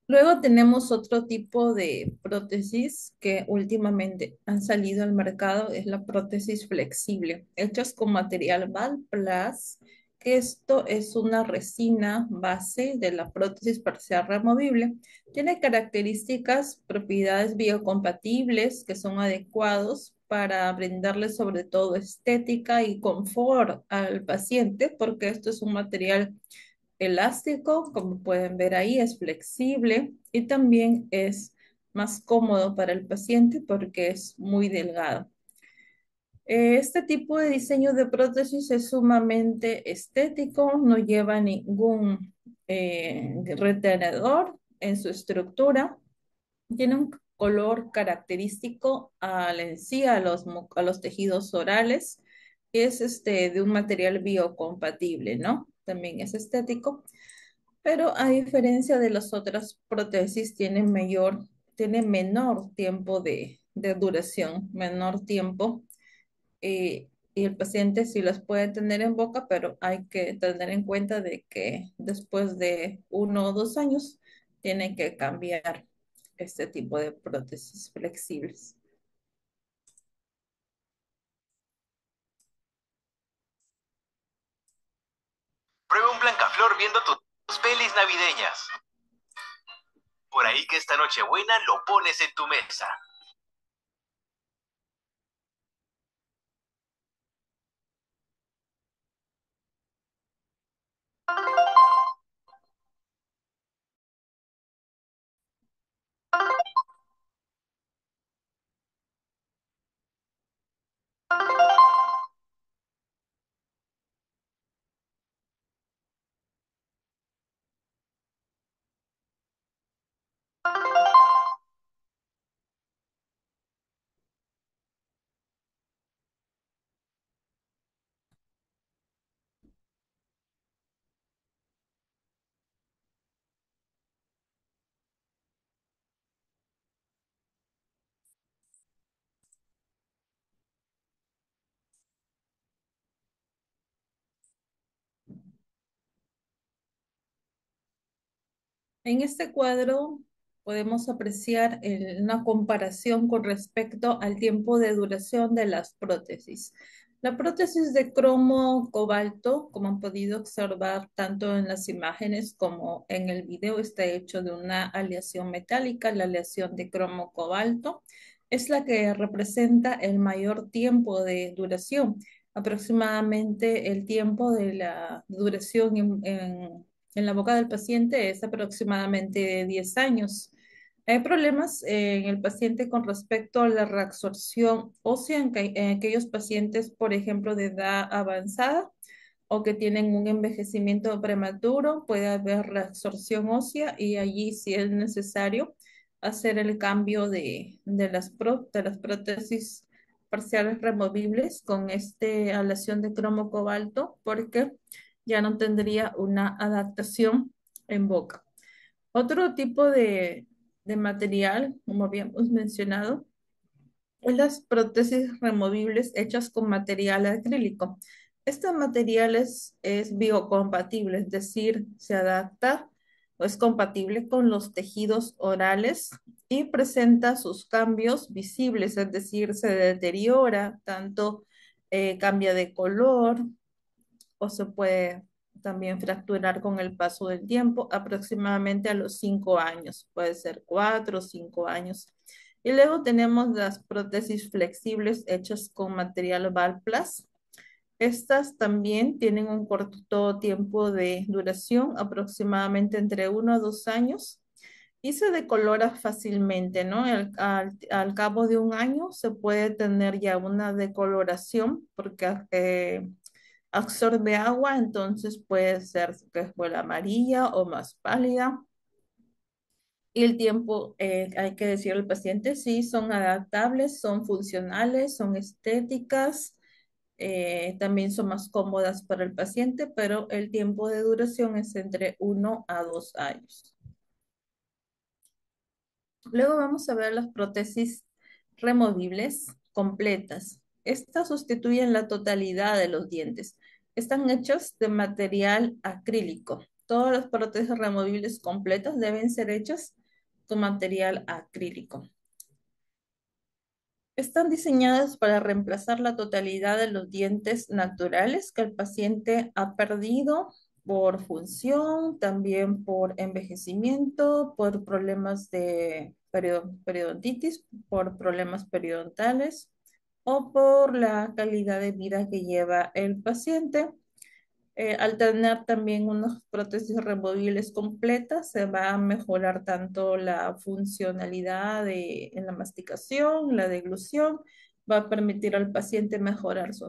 Luego tenemos otro tipo de prótesis que últimamente han salido al mercado, es la prótesis flexible, hechas con material Valplas, que esto es una resina base de la prótesis parcial removible. Tiene características, propiedades biocompatibles que son adecuados para brindarle sobre todo estética y confort al paciente, porque esto es un material elástico, como pueden ver ahí, es flexible y también es más cómodo para el paciente porque es muy delgado. Este tipo de diseño de prótesis es sumamente estético, no lleva ningún retenedor en su estructura, tiene un color característico a la encía, a los tejidos orales, es de un material biocompatible, ¿no? También es estético. Pero a diferencia de las otras prótesis, tiene menor tiempo de duración, menor tiempo. Y el paciente sí las puede tener en boca, pero hay que tener en cuenta de que después de 1 o 2 años tiene que cambiar este tipo de prótesis flexibles. Prueba un Blancaflor viendo tus pelis navideñas. Por ahí que esta Nochebuena lo pones en tu mesa. En este cuadro podemos apreciar una comparación con respecto al tiempo de duración de las prótesis. La prótesis de cromo cobalto, como han podido observar tanto en las imágenes como en el video, está hecho de una aleación metálica, la aleación de cromo cobalto. Es la que representa el mayor tiempo de duración. Aproximadamente el tiempo de la duración en la boca del paciente es aproximadamente de 10 años. Hay problemas en el paciente con respecto a la reabsorción ósea en aquellos pacientes, por ejemplo, de edad avanzada o que tienen un envejecimiento prematuro, puede haber reabsorción ósea y allí sí es necesario hacer el cambio de las prótesis parciales removibles con aleación de cromo cobalto porque ya no tendría una adaptación en boca. Otro tipo de material, como habíamos mencionado, es las prótesis removibles hechas con material acrílico. Este material es biocompatible, es decir, se adapta o es compatible con los tejidos orales y presenta sus cambios visibles, es decir, se deteriora tanto cambia de color o se puede también fracturar con el paso del tiempo, aproximadamente a los 5 años, puede ser 4 o 5 años. Y luego tenemos las prótesis flexibles hechas con material Valplas. Estas también tienen un corto tiempo de duración, aproximadamente entre 1 a 2 años, y se decolora fácilmente, ¿no? Al cabo de un año se puede tener ya una decoloración porque absorbe agua, entonces puede ser que fuera amarilla o más pálida. Y el tiempo, hay que decir al paciente, sí, son adaptables, son funcionales, son estéticas, también son más cómodas para el paciente, pero el tiempo de duración es entre 1 a 2 años. Luego vamos a ver las prótesis removibles completas. Estas sustituyen la totalidad de los dientes. Están hechos de material acrílico. Todas las prótesis removibles completas deben ser hechas con material acrílico. Están diseñadas para reemplazar la totalidad de los dientes naturales que el paciente ha perdido por función, también por envejecimiento, por problemas de periodontitis, por problemas periodontales o por la calidad de vida que lleva el paciente. Al tener también unas prótesis removibles completas, se va a mejorar tanto la funcionalidad en la masticación, la deglución, va a permitir al paciente mejorar su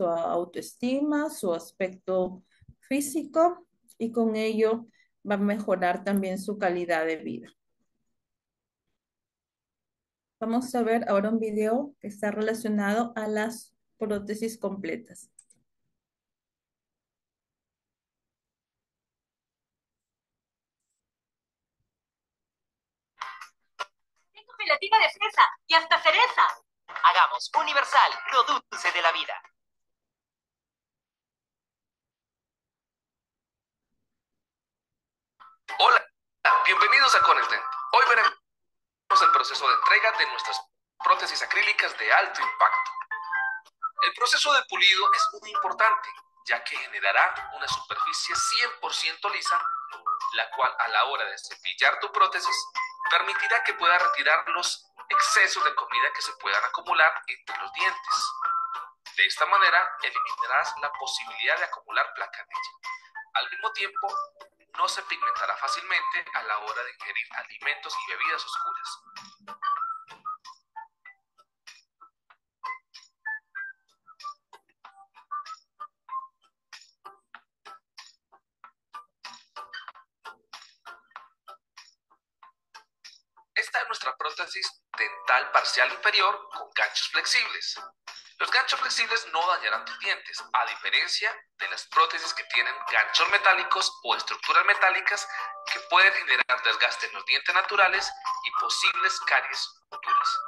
autoestima, su aspecto físico y con ello va a mejorar también su calidad de vida. Vamos a ver ahora un video que está relacionado a las prótesis completas. Gelatina de fresa y hasta cereza. Hagamos Universal lo dulce de la vida. Hola, bienvenidos a Conecten. Hoy veremos el proceso de entrega de nuestras prótesis acrílicas de alto impacto. El proceso de pulido es muy importante, ya que generará una superficie 100% lisa, la cual a la hora de cepillar tu prótesis permitirá que puedas retirar los excesos de comida que se puedan acumular entre los dientes. De esta manera eliminarás la posibilidad de acumular placa en ella. Al mismo tiempo, no se pigmentará fácilmente a la hora de ingerir alimentos y bebidas oscuras. Esta es nuestra prótesis dental parcial inferior con ganchos flexibles. Los ganchos flexibles no dañarán tus dientes, a diferencia de las prótesis que tienen ganchos metálicos o estructuras metálicas que pueden generar desgaste en los dientes naturales y posibles caries futuras.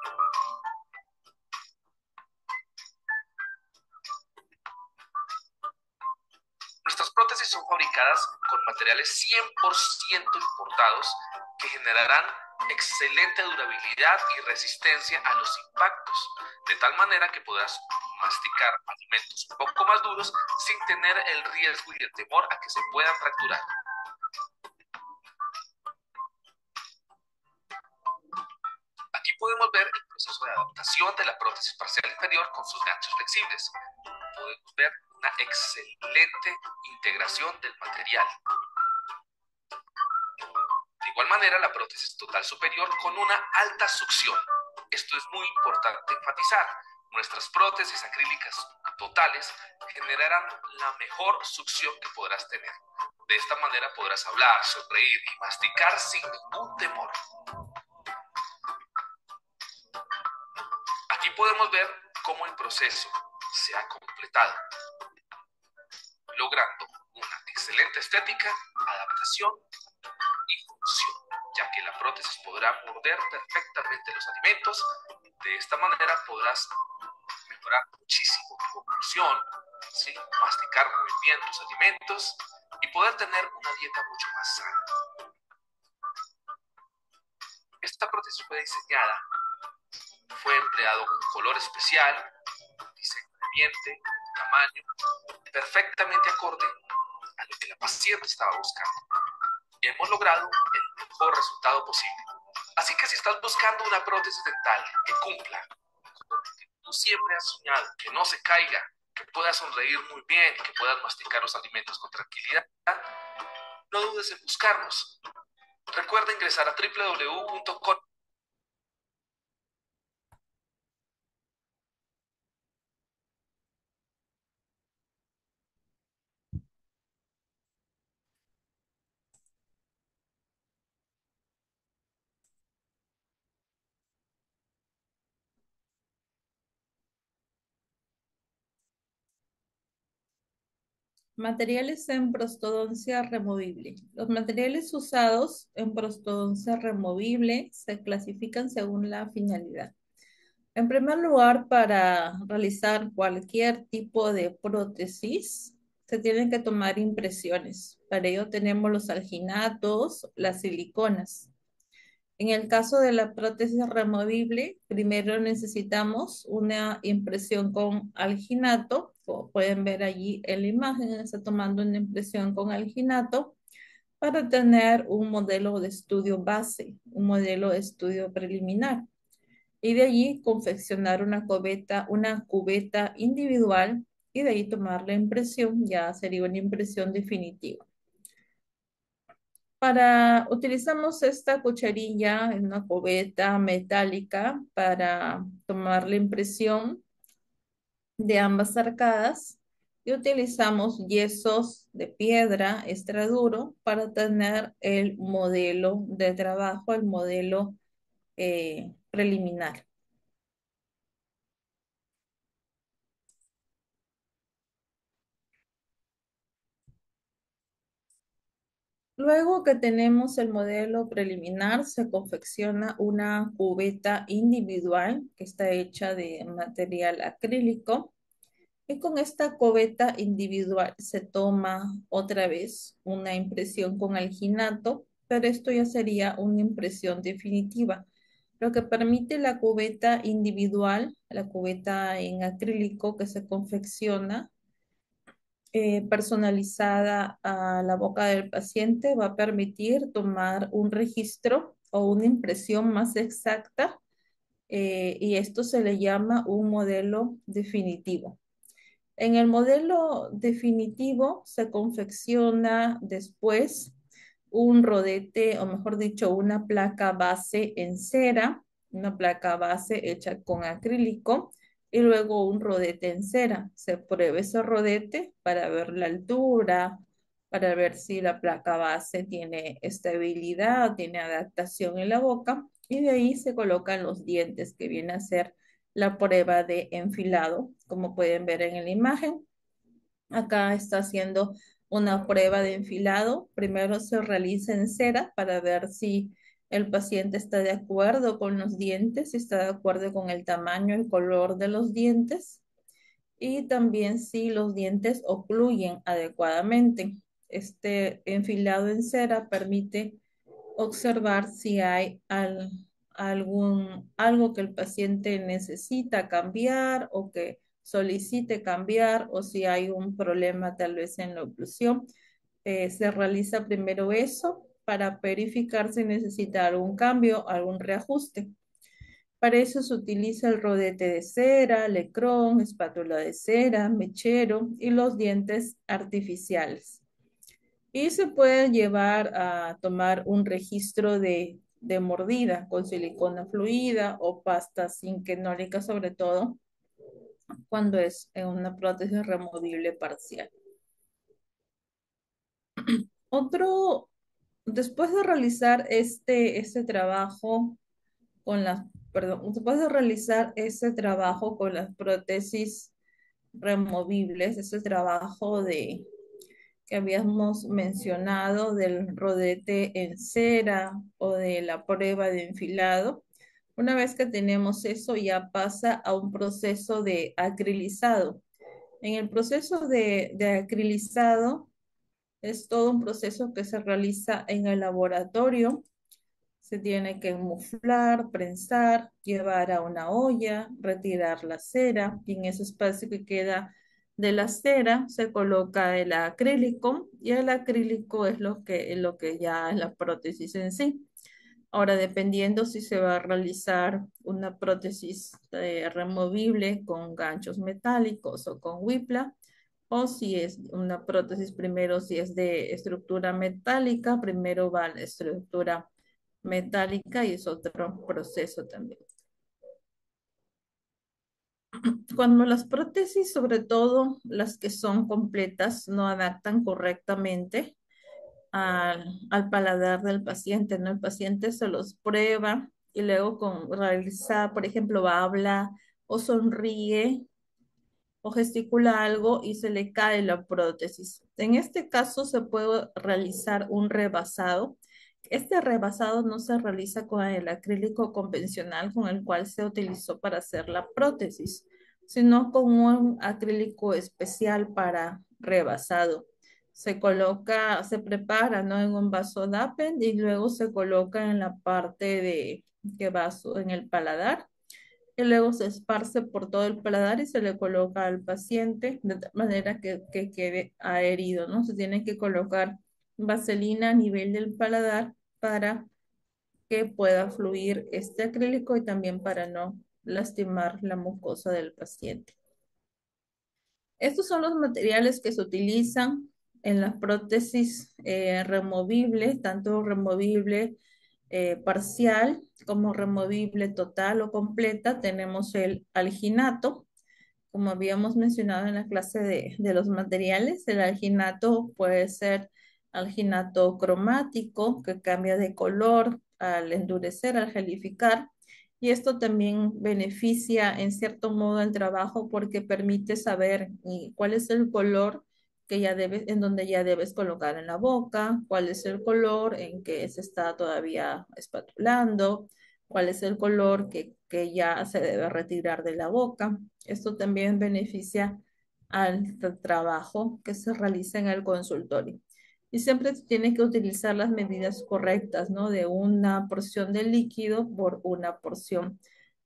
Nuestras prótesis son fabricadas con materiales 100% importados que generarán excelente durabilidad y resistencia a los impactos, de tal manera que podrás masticar alimentos un poco más duros sin tener el riesgo y el temor a que se puedan fracturar. Aquí podemos ver el proceso de adaptación de la prótesis parcial inferior con sus ganchos flexibles. Podemos ver una excelente integración del material. De igual manera, la prótesis total superior con una alta succión. Esto es muy importante enfatizar. Nuestras prótesis acrílicas totales generarán la mejor succión que podrás tener. De esta manera podrás hablar, sonreír y masticar sin ningún temor. Aquí podemos ver cómo el proceso se ha completado, logrando una excelente estética, adaptación y función, ya que la prótesis podrá morder perfectamente los alimentos. De esta manera podrás mejorar muchísimo tu conclusión, ¿sí? Masticar muy bien tus alimentos y poder tener una dieta mucho más sana. Esta prótesis fue diseñada, fue empleado un color especial, diseño de ambiente, tamaño, perfectamente acorde a lo que la paciente estaba buscando. Y hemos logrado el mejor resultado posible. Así que si estás buscando una prótesis dental que cumpla con lo que tú siempre has soñado, que no se caiga, que puedas sonreír muy bien, que puedas masticar los alimentos con tranquilidad, no dudes en buscarnos. Recuerda ingresar a www.con. Materiales en prostodoncia removible. Los materiales usados en prostodoncia removible se clasifican según la finalidad. En primer lugar, para realizar cualquier tipo de prótesis, se tienen que tomar impresiones. Para ello tenemos los alginatos, las siliconas. En el caso de la prótesis removible, primero necesitamos una impresión con alginato. Como pueden ver allí en la imagen, está tomando una impresión con alginato para tener un modelo de estudio base, un modelo de estudio preliminar. Y de allí confeccionar una cubeta individual y de ahí tomar la impresión, ya sería una impresión definitiva. Utilizamos esta cucharilla en una cubeta metálica para tomar la impresión de ambas arcadas y utilizamos yesos de piedra extra duro para tener el modelo de trabajo, el modelo preliminar. Luego que tenemos el modelo preliminar, se confecciona una cubeta individual que está hecha de material acrílico. Y con esta cubeta individual se toma otra vez una impresión con alginato, pero esto ya sería una impresión definitiva. Lo que permite la cubeta individual, la cubeta en acrílico que se confecciona personalizada a la boca del paciente, va a permitir tomar un registro o una impresión más exacta y esto se le llama un modelo definitivo. En el modelo definitivo se confecciona después un rodete, o mejor dicho, una placa base en cera, una placa base hecha con acrílico, y luego un rodete en cera. Se prueba ese rodete para ver la altura, para ver si la placa base tiene estabilidad, tiene adaptación en la boca, y de ahí se colocan los dientes, que viene a ser la prueba de enfilado, como pueden ver en la imagen. Acá está haciendo una prueba de enfilado. Primero se realiza en cera para ver si el paciente está de acuerdo con los dientes, si está de acuerdo con el tamaño, el color de los dientes y también si los dientes ocluyen adecuadamente. Este enfilado en cera permite observar si hay algo que el paciente necesita cambiar o que solicite cambiar o si hay un problema tal vez en la oclusión. Se realiza primero eso para verificar si necesita algún cambio, algún reajuste. Para eso se utiliza el rodete de cera, lecrón, espátula de cera, mechero y los dientes artificiales. Y se puede llevar a tomar un registro de mordida con silicona fluida o pasta zinquenólica, sobre todo cuando es una prótesis removible parcial. Otro, después de realizar este trabajo después de realizar este trabajo con las prótesis removibles, ese trabajo que habíamos mencionado del rodete en cera o de la prueba de enfilado. Una vez que tenemos eso, ya pasa a un proceso de acrilizado. En el proceso de acrilizado es todo un proceso que se realiza en el laboratorio. Se tiene que muflar, prensar, llevar a una olla, retirar la cera y en ese espacio que queda de la cera se coloca el acrílico y el acrílico es lo que ya es la prótesis en sí. Ahora, dependiendo si se va a realizar una prótesis removible con ganchos metálicos o con whipla, o si es una prótesis primero, si es de estructura metálica, primero va la estructura metálica y es otro proceso también. Cuando las prótesis, sobre todo las que son completas, no adaptan correctamente al paladar del paciente, ¿no? El paciente se los prueba y luego con realizar, por ejemplo, habla o sonríe o gesticula algo y se le cae la prótesis. En este caso se puede realizar un rebasado. Este rebasado no se realiza con el acrílico convencional con el cual se utilizó para hacer la prótesis, sino con un acrílico especial para rebasado. Se coloca, se prepara, ¿no? En un vaso DAPEN y luego se coloca en la parte de que va en el paladar y luego se esparce por todo el paladar y se le coloca al paciente de tal manera que quede adherido, ¿no? Se tiene que colocar vaselina a nivel del paladar para que pueda fluir este acrílico y también para no lastimar la mucosa del paciente. Estos son los materiales que se utilizan en las prótesis removibles, tanto removible parcial como removible total o completa. Tenemos el alginato, como habíamos mencionado en la clase de los materiales. El alginato puede ser alginato cromático, que cambia de color al endurecer, al gelificar. Y esto también beneficia en cierto modo el trabajo porque permite saber cuál es el color que ya debes, en donde ya debes colocar en la boca, cuál es el color en que se está todavía espatulando, cuál es el color que ya se debe retirar de la boca. Esto también beneficia al trabajo que se realiza en el consultorio. Y siempre se tiene que utilizar las medidas correctas, ¿no? De una porción de líquido por una porción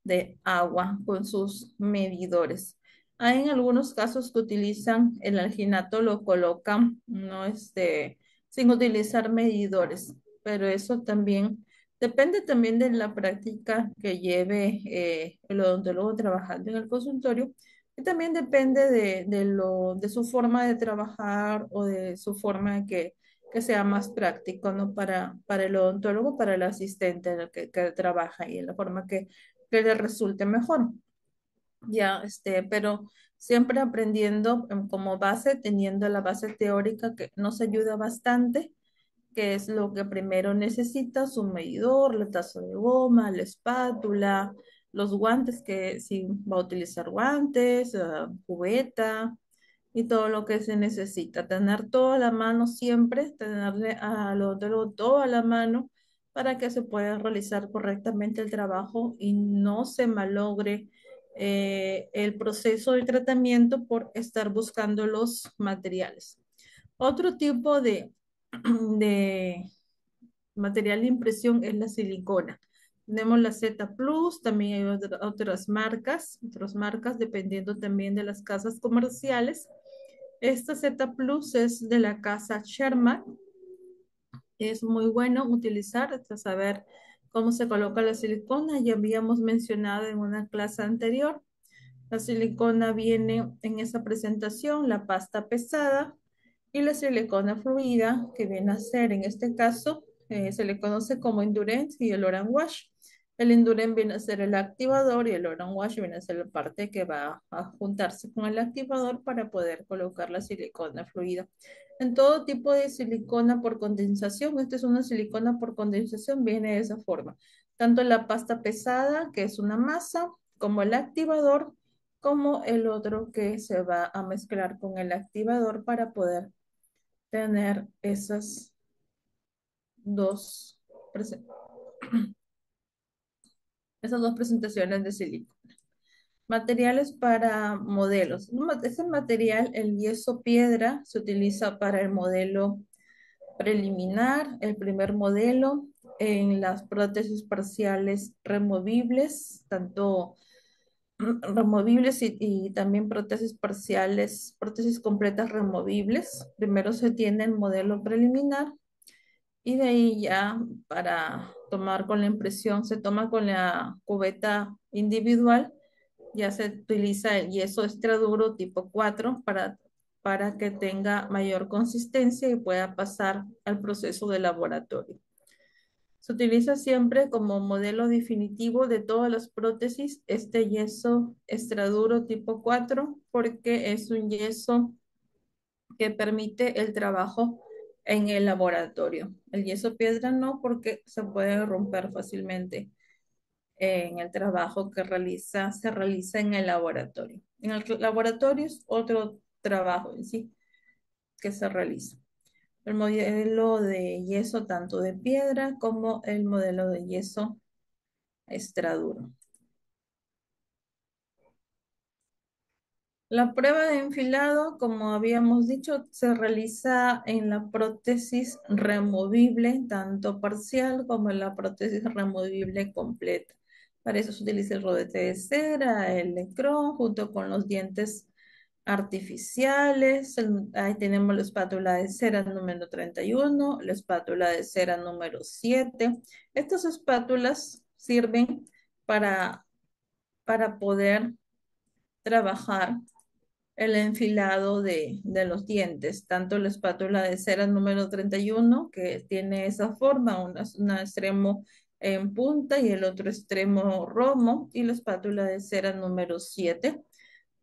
de agua con sus medidores. Hay en algunos casos que utilizan el alginato, lo colocan, no sin utilizar medidores, pero eso también depende también de la práctica que lleve el odontólogo trabajando en el consultorio y también depende de su forma de trabajar o de su forma de que sea más práctico, ¿no? Para el odontólogo, para el asistente en el que trabaja y en la forma que le resulte mejor. Ya, pero siempre aprendiendo como base, teniendo la base teórica que nos ayuda bastante, que es lo que primero necesitas, un medidor, la taza de goma, la espátula, los guantes, que si va a utilizar guantes, cubeta y todo lo que se necesita. Tener todo a la mano siempre, tenerle al odontólogo todo a la mano para que se pueda realizar correctamente el trabajo y no se malogre el proceso de tratamiento por estar buscando los materiales. Otro tipo de material de impresión es la silicona. Tenemos la Z Plus, también hay otras marcas dependiendo también de las casas comerciales. Esta Z Plus es de la casa Sherman. Es muy bueno utilizar hasta saber cómo se coloca la silicona. Ya habíamos mencionado en una clase anterior. La silicona viene en esa presentación, la pasta pesada y la silicona fluida, que viene a ser, en este caso, se le conoce como Endurance y el Oran Wash. El Endurance viene a ser el activador y el Oran Wash viene a ser la parte que va a juntarse con el activador para poder colocar la silicona fluida. En todo tipo de silicona por condensación, esta es una silicona por condensación, viene de esa forma. Tanto la pasta pesada, que es una masa, como el activador, como el otro que se va a mezclar con el activador para poder tener dos, esas dos presentaciones de silicona. Materiales para modelos. Este material, el yeso piedra, se utiliza para el modelo preliminar, el primer modelo, en las prótesis parciales removibles, tanto removibles y también prótesis parciales, prótesis completas removibles. Primero se tiene el modelo preliminar y de ahí ya para tomar con la impresión, se toma con la cubeta individual, ya se utiliza el yeso extraduro tipo 4 para que tenga mayor consistencia y pueda pasar al proceso de laboratorio. Se utiliza siempre como modelo definitivo de todas las prótesis este yeso extraduro tipo 4 porque es un yeso que permite el trabajo en el laboratorio. El yeso piedra no, porque se puede romper fácilmente en el trabajo que se realiza en el laboratorio. En el laboratorio es otro trabajo en sí que se realiza. El modelo de yeso tanto de piedra como el modelo de yeso extraduro. La prueba de enfilado, como habíamos dicho, se realiza en la prótesis removible, tanto parcial como en la prótesis removible completa. Para eso se utiliza el rodete de cera, el lecrón, junto con los dientes artificiales. Ahí tenemos la espátula de cera número 31, la espátula de cera número 7. Estas espátulas sirven para, para poder trabajar el enfilado de los dientes, tanto la espátula de cera número 31, que tiene esa forma, un extremo en punta y el otro extremo romo, y la espátula de cera número 7,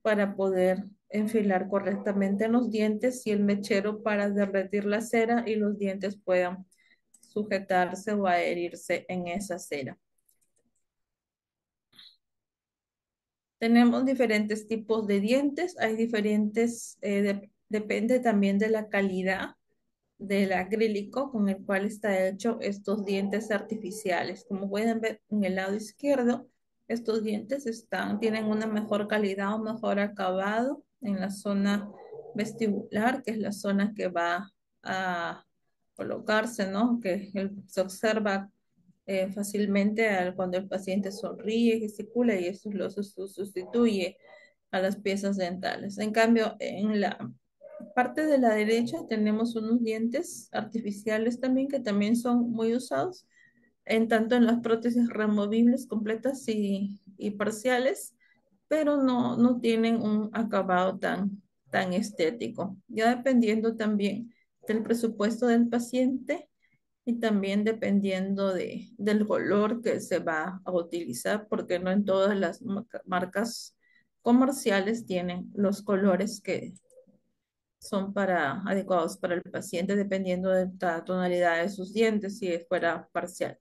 para poder enfilar correctamente en los dientes y el mechero para derretir la cera y los dientes puedan sujetarse o adherirse en esa cera. Tenemos diferentes tipos de dientes, hay diferentes, depende también de la calidad del acrílico con el cual está hecho estos dientes artificiales. Como pueden ver en el lado izquierdo, estos dientes tienen una mejor calidad o mejor acabado en la zona vestibular, que es la zona que va a colocarse, ¿no? Se observa fácilmente cuando el paciente sonríe, gesticula y eso sustituye a las piezas dentales. En cambio, en la parte de la derecha tenemos unos dientes artificiales también que también son muy usados en tanto en las prótesis removibles completas y parciales, pero no tienen un acabado tan estético. Ya dependiendo también del presupuesto del paciente y también dependiendo del color que se va a utilizar, porque no en todas las marcas comerciales tienen los colores que son adecuados para el paciente, dependiendo de la tonalidad de sus dientes, si fuera parcial.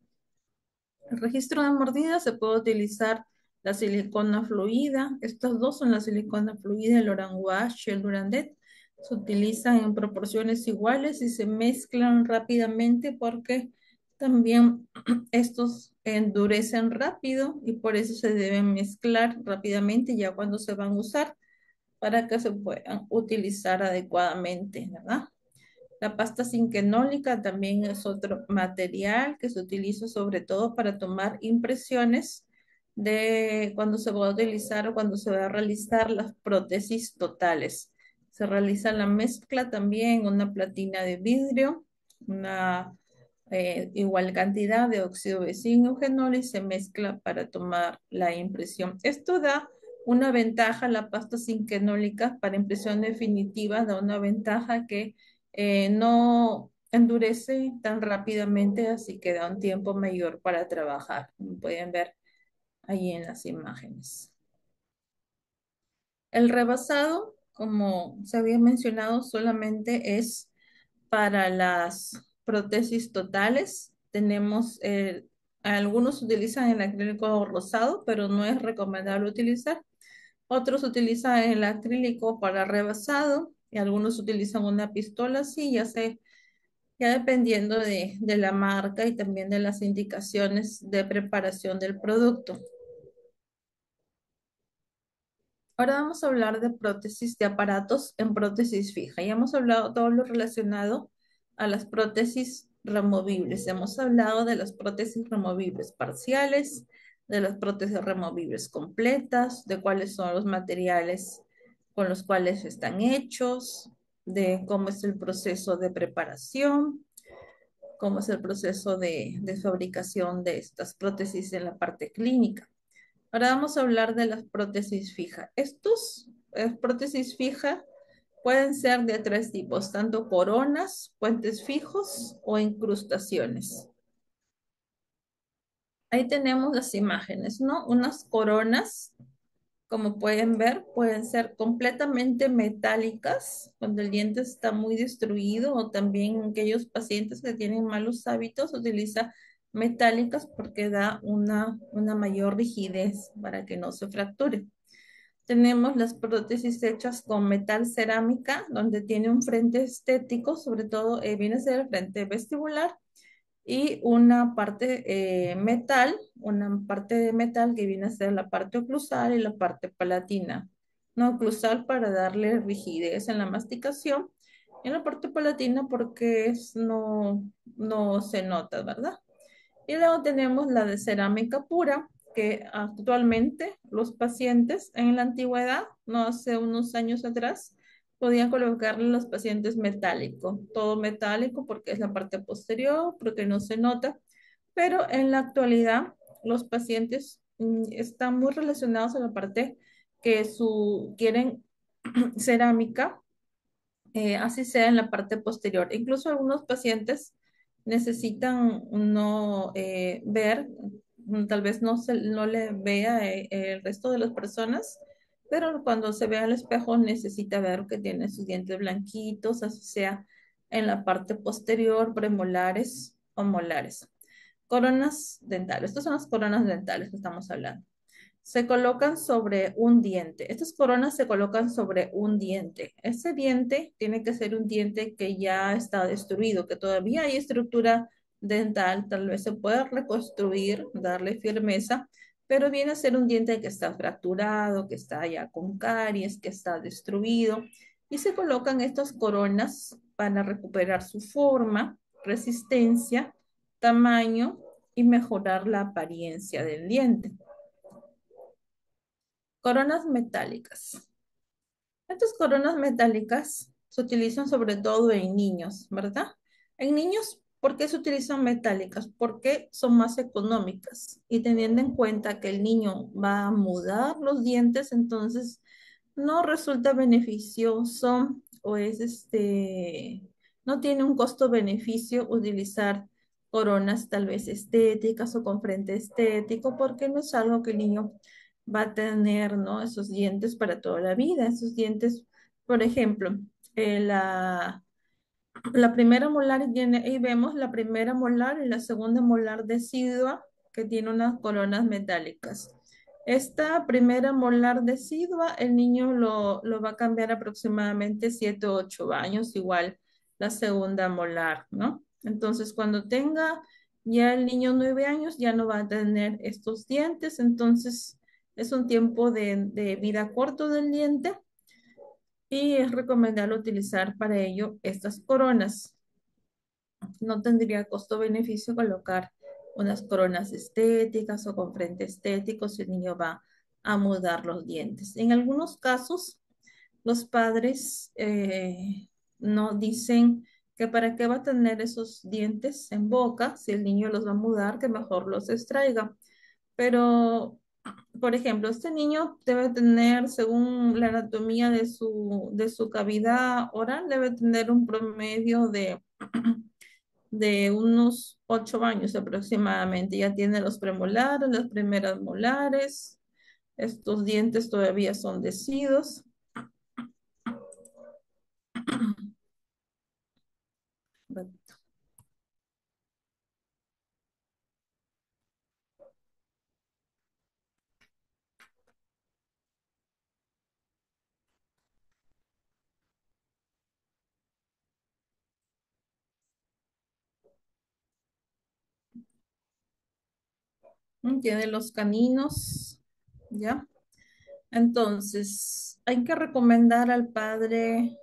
El registro de mordida se puede utilizar la silicona fluida. Estas dos son la silicona fluida, el Oran-Wash y el Durandet. Se utilizan en proporciones iguales y se mezclan rápidamente porque también estos endurecen rápido y por eso se deben mezclar rápidamente ya cuando se van a usar para que se puedan utilizar adecuadamente, ¿verdad? La pasta cinquenólica también es otro material que se utiliza sobre todo para tomar impresiones de cuando se va a utilizar o cuando se va a realizar las prótesis totales. Se realiza la mezcla también, una platina de vidrio, una igual cantidad de óxido de zinc eugenol y se mezcla para tomar la impresión. Esto da una ventaja, la pasta cinquenólica para impresión definitiva da una ventaja que no endurece tan rápidamente, así que da un tiempo mayor para trabajar, como pueden ver ahí en las imágenes. El rebasado, como se había mencionado, solamente es para las prótesis totales. Tenemos, algunos utilizan el acrílico rosado, pero no es recomendable utilizar. Otros utilizan el acrílico para rebasado y algunos utilizan una pistola así, ya dependiendo de la marca y también de las indicaciones de preparación del producto. Ahora vamos a hablar de prótesis de aparatos en prótesis fija. Ya hemos hablado todo lo relacionado a las prótesis removibles. Hemos hablado de las prótesis removibles parciales, de las prótesis removibles completas, de cuáles son los materiales con los cuales están hechos, de cómo es el proceso de preparación, cómo es el proceso de fabricación de estas prótesis en la parte clínica. Ahora vamos a hablar de las prótesis fijas. Estos prótesis fijas pueden ser de tres tipos, tanto coronas, puentes fijos o incrustaciones. Ahí tenemos las imágenes, ¿no? Unas coronas, como pueden ver, pueden ser completamente metálicas cuando el diente está muy destruido, o también aquellos pacientes que tienen malos hábitos utiliza metálicas porque da una mayor rigidez para que no se fracture. Tenemos las prótesis hechas con metal cerámica, donde tiene un frente estético, sobre todo viene a ser el frente vestibular, y una parte una parte de metal que viene a ser la parte oclusal y la parte palatina. No oclusal para darle rigidez en la masticación, y en la parte palatina porque no se nota, ¿verdad? Y luego tenemos la de cerámica pura, que actualmente los pacientes en la antigüedad, no hace unos años atrás, podían colocarle a los pacientes metálico, todo metálico porque es la parte posterior, porque no se nota, pero en la actualidad los pacientes están muy relacionados a la parte que quieren cerámica, así sea en la parte posterior. Incluso algunos pacientes necesitan no ver, tal vez no le vea el resto de las personas, pero cuando se ve al espejo necesita ver que tiene sus dientes blanquitos, así sea en la parte posterior, premolares o molares. Coronas dentales. Estas son las coronas dentales que estamos hablando. Se colocan sobre un diente. Estas coronas se colocan sobre un diente. Ese diente tiene que ser un diente que ya está destruido, que todavía hay estructura dental, tal vez se pueda reconstruir, darle firmeza, pero viene a ser un diente que está fracturado, que está ya con caries, que está destruido, y se colocan estas coronas para recuperar su forma, resistencia, tamaño y mejorar la apariencia del diente. Coronas metálicas. Estas coronas metálicas se utilizan sobre todo en niños, ¿verdad? En niños, ¿por qué se utilizan metálicas? Porque son más económicas, y teniendo en cuenta que el niño va a mudar los dientes, entonces no resulta beneficioso, o no tiene un costo-beneficio utilizar coronas tal vez estéticas o con frente estético, porque no es algo que el niño va a tener, ¿no? Esos dientes para toda la vida. Esos dientes, por ejemplo, la primera molar tiene, ahí vemos la primera molar y la segunda molar decidua, que tiene unas coronas metálicas. Esta primera molar decidua, el niño lo va a cambiar aproximadamente 7 o 8 años, igual la segunda molar, ¿no? Entonces, cuando tenga ya el niño 9 años, ya no va a tener estos dientes, entonces es un tiempo de vida corto del diente, y es recomendable utilizar para ello estas coronas. No tendría costo-beneficio colocar unas coronas estéticas o con frente estético si el niño va a mudar los dientes. En algunos casos, los padres no dicen que para qué va a tener esos dientes en boca si el niño los va a mudar, que mejor los extraiga. Pero, por ejemplo, este niño debe tener, según la anatomía de su cavidad oral, debe tener un promedio de unos 8 años aproximadamente. Ya tiene los premolares, las primeras molares. Estos dientes todavía son decidos. Tiene los caninos, ¿ya? Entonces, hay que recomendar al padre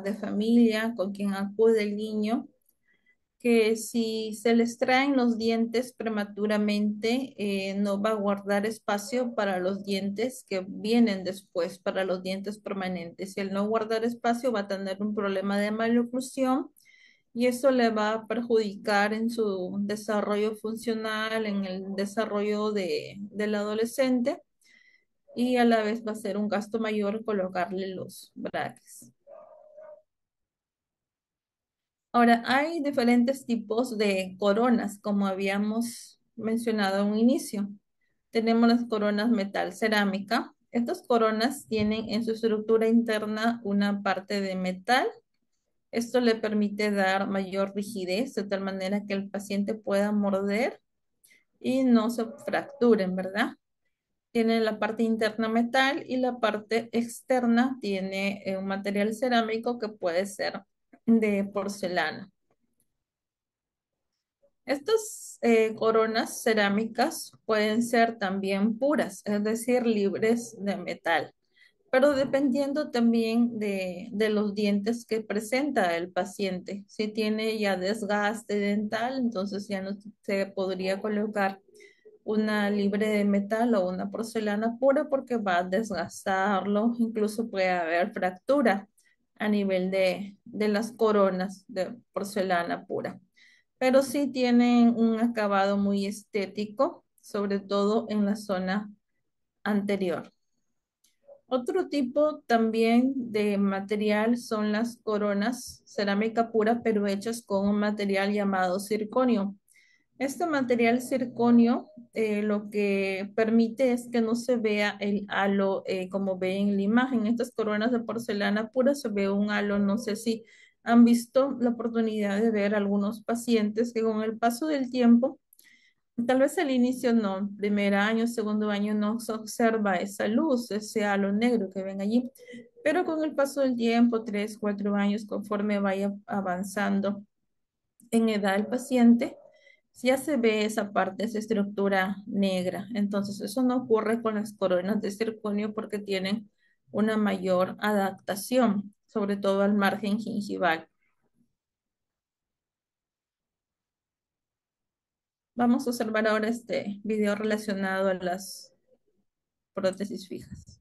de familia con quien acude el niño que si se les traen los dientes prematuramente, no va a guardar espacio para los dientes que vienen después, para los dientes permanentes. Y al no guardar espacio va a tener un problema de maloclusión y eso le va a perjudicar en su desarrollo funcional, en el desarrollo del adolescente y a la vez va a ser un gasto mayor colocarle los brackets. Ahora, hay diferentes tipos de coronas, como habíamos mencionado en un inicio. Tenemos las coronas metal cerámica. Estas coronas tienen en su estructura interna una parte de metal. Esto le permite dar mayor rigidez, de tal manera que el paciente pueda morder y no se fracturen, ¿verdad? Tiene la parte interna metal y la parte externa tiene un material cerámico que puede ser de porcelana. Estas coronas cerámicas pueden ser también puras, es decir, libres de metal, pero dependiendo también de los dientes que presenta el paciente. Si tiene ya desgaste dental, entonces ya no se podría colocar una libre de metal o una porcelana pura porque va a desgastarlo, incluso puede haber fractura a nivel de las coronas de porcelana pura. Pero sí tienen un acabado muy estético, sobre todo en la zona anterior. Otro tipo también de material son las coronas cerámica pura, pero hechas con un material llamado circonio. Este material circonio lo que permite es que no se vea el halo como ve en la imagen. Estas coronas de porcelana pura se ve un halo, no sé si han visto la oportunidad de ver algunos pacientes que con el paso del tiempo, tal vez al inicio no, primer año, segundo año no se observa esa luz, ese halo negro que ven allí, pero con el paso del tiempo, 3, 4 años, conforme vaya avanzando en edad el paciente, ya se ve esa parte, esa estructura negra. Entonces, eso no ocurre con las coronas de circonio porque tienen una mayor adaptación, sobre todo al margen gingival. Vamos a observar ahora este video relacionado a las prótesis fijas.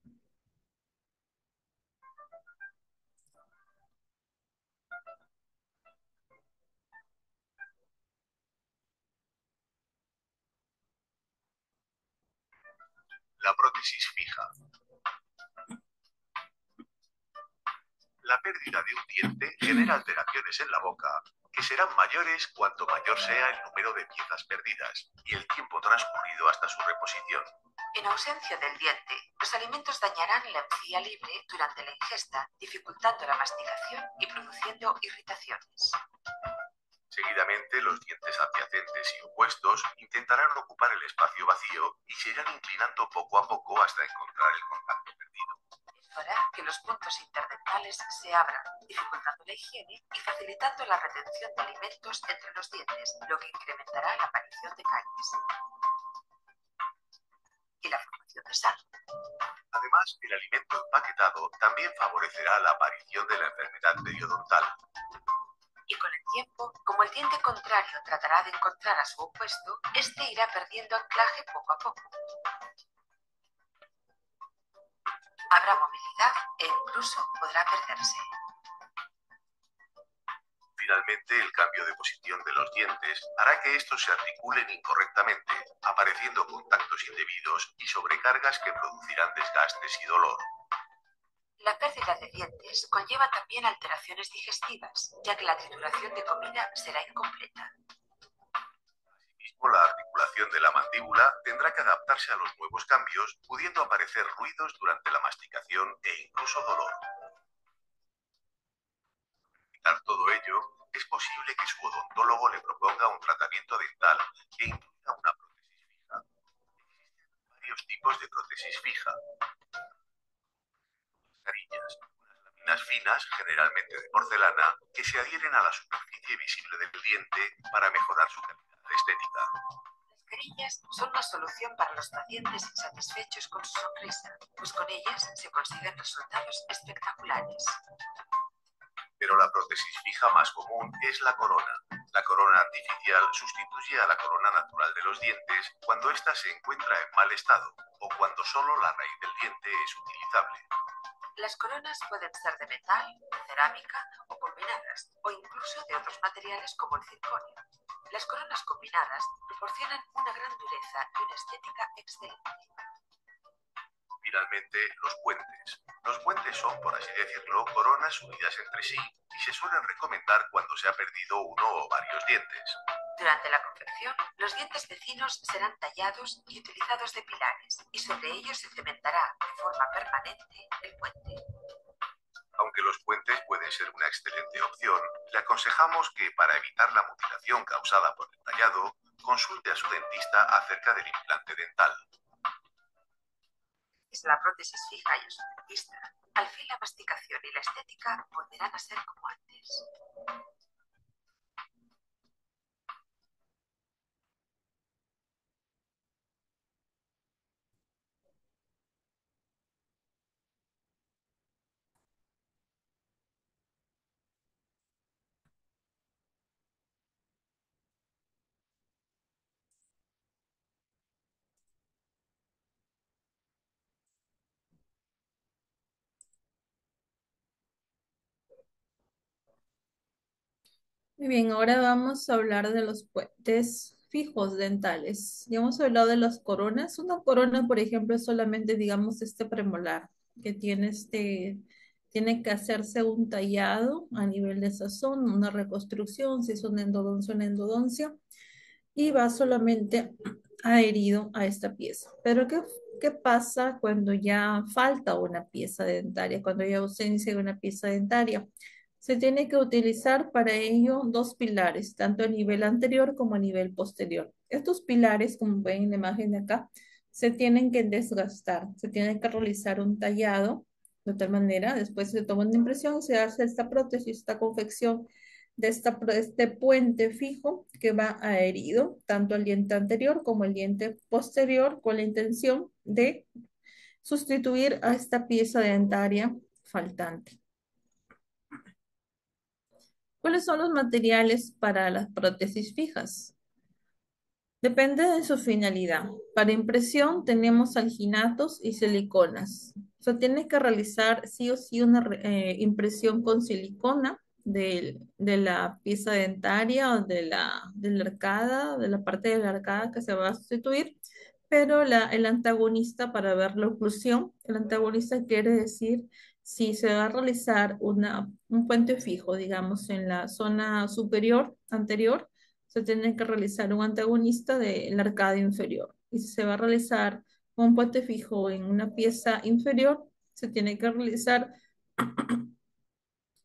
La prótesis fija. La pérdida de un diente genera alteraciones en la boca, que serán mayores cuanto mayor sea el número de piezas perdidas y el tiempo transcurrido hasta su reposición. En ausencia del diente, los alimentos dañarán la encía libre durante la ingesta, dificultando la masticación y produciendo irritaciones. Seguidamente, los dientes adyacentes y opuestos intentarán ocupar el espacio vacío y se irán inclinando poco a poco hasta encontrar el contacto perdido. Esto hará que los puntos interdentales se abran, dificultando la higiene y facilitando la retención de alimentos entre los dientes, lo que incrementará la aparición de caries y la formación de sal. Además, el alimento empaquetado también favorecerá la aparición de la enfermedad periodontal. Y con el tiempo, como el diente contrario tratará de encontrar a su opuesto, este irá perdiendo anclaje poco a poco. Habrá movilidad e incluso podrá perderse. Finalmente, el cambio de posición de los dientes hará que estos se articulen incorrectamente, apareciendo contactos indebidos y sobrecargas que producirán desgastes y dolor. La pérdida de dientes conlleva también alteraciones digestivas, ya que la trituración de comida será incompleta. Asimismo, la articulación de la mandíbula tendrá que adaptarse a los nuevos cambios, pudiendo aparecer ruidos durante la masticación e incluso dolor. Para evitar todo ello, es posible que su odontólogo le proponga un tratamiento dental que incluya una prótesis fija. Existen varios tipos de prótesis fija. Mascarillas, unas láminas finas, generalmente de porcelana, que se adhieren a la superficie visible del diente para mejorar su calidad estética. Las carillas son una solución para los pacientes insatisfechos con su sonrisa, pues con ellas se consiguen resultados espectaculares. Pero la prótesis fija más común es la corona. La corona artificial sustituye a la corona natural de los dientes cuando ésta se encuentra en mal estado o cuando solo la raíz del diente es utilizable. Las coronas pueden ser de metal, de cerámica o combinadas, o incluso de otros materiales como el circonio. Las coronas combinadas proporcionan una gran dureza y una estética excelente. Finalmente, los puentes. Los puentes son, por así decirlo, coronas unidas entre sí y se suelen recomendar cuando se ha perdido uno o varios dientes. Durante la confección, los dientes vecinos serán tallados y utilizados de pilares, y sobre ellos se cementará de forma permanente el puente. Aunque los puentes pueden ser una excelente opción, le aconsejamos que, para evitar la mutilación causada por el tallado, consulte a su dentista acerca del implante dental. Es la prótesis fija y a su dentista. Al fin la masticación y la estética volverán a ser como antes. Muy bien, ahora vamos a hablar de los puentes fijos dentales. Ya hemos hablado de las coronas. Una corona, por ejemplo, es solamente, digamos, este premolar, que tiene que hacerse un tallado a nivel de sazón, una reconstrucción, si es una endodoncia, y va solamente adherido a esta pieza. Pero ¿qué pasa cuando ya falta una pieza dentaria, cuando hay ausencia de una pieza dentaria? Se tiene que utilizar para ello dos pilares, tanto a nivel anterior como a nivel posterior. Estos pilares, como ven en la imagen de acá, se tienen que desgastar, se tiene que realizar un tallado de tal manera, después se toma una impresión, se hace esta prótesis, esta confección de este puente fijo que va adherido tanto al diente anterior como al diente posterior con la intención de sustituir a esta pieza dentaria faltante. ¿Cuáles son los materiales para las prótesis fijas? Depende de su finalidad. Para impresión tenemos alginatos y siliconas. O sea, tiene que realizar sí o sí una impresión con silicona de la pieza dentaria o de la arcada, de la parte de la arcada que se va a sustituir, pero el antagonista para ver la oclusión, el antagonista quiere decir si se va a realizar un puente fijo, digamos, en la zona superior anterior se tiene que realizar un antagonista del arcade inferior. Y si se va a realizar un puente fijo en una pieza inferior, se tiene que realizar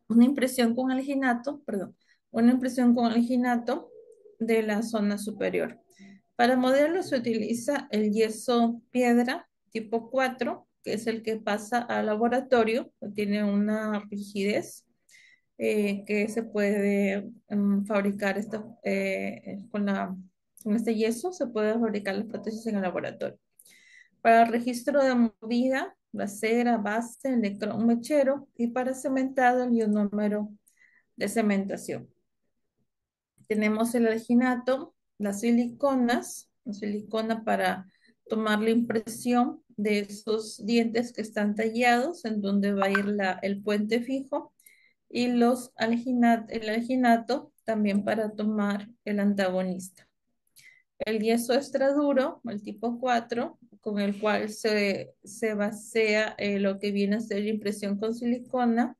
una impresión con alginato, perdón, una impresión con alginato de la zona superior. Para modelo se utiliza el yeso piedra tipo 4, que es el que pasa al laboratorio, tiene una rigidez que se puede fabricar con este yeso, se puede fabricar las prótesis en el laboratorio. Para el registro de movida, la cera, base, un mechero y para cementado el ionómero de cementación. Tenemos el alginato, las siliconas, la silicona para tomar la impresión de esos dientes que están tallados, en donde va a ir el puente fijo y el alginato también para tomar el antagonista. El yeso extraduro, el tipo 4, con el cual se basea lo que viene a ser la impresión con silicona,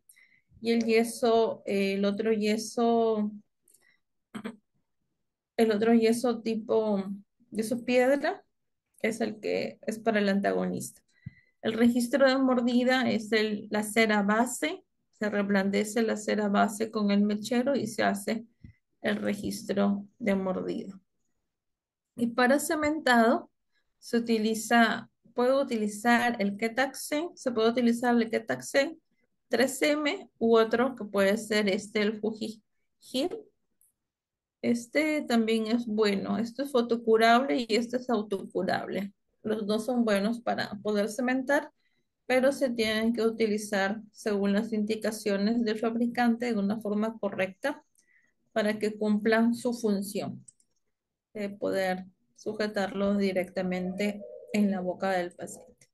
y el otro yeso tipo yeso piedra, es el que es para el antagonista. El registro de mordida es la cera base, se reblandece la cera base con el mechero y se hace el registro de mordida. Y para cementado puede utilizar el Ketaxen, se puede utilizar el Ketaxen 3M u otro que puede ser el Fujifilm. Este también es bueno, este es fotocurable y este es autocurable. Los dos son buenos para poder cementar, pero se tienen que utilizar según las indicaciones del fabricante de una forma correcta para que cumplan su función de poder sujetarlos directamente en la boca del paciente.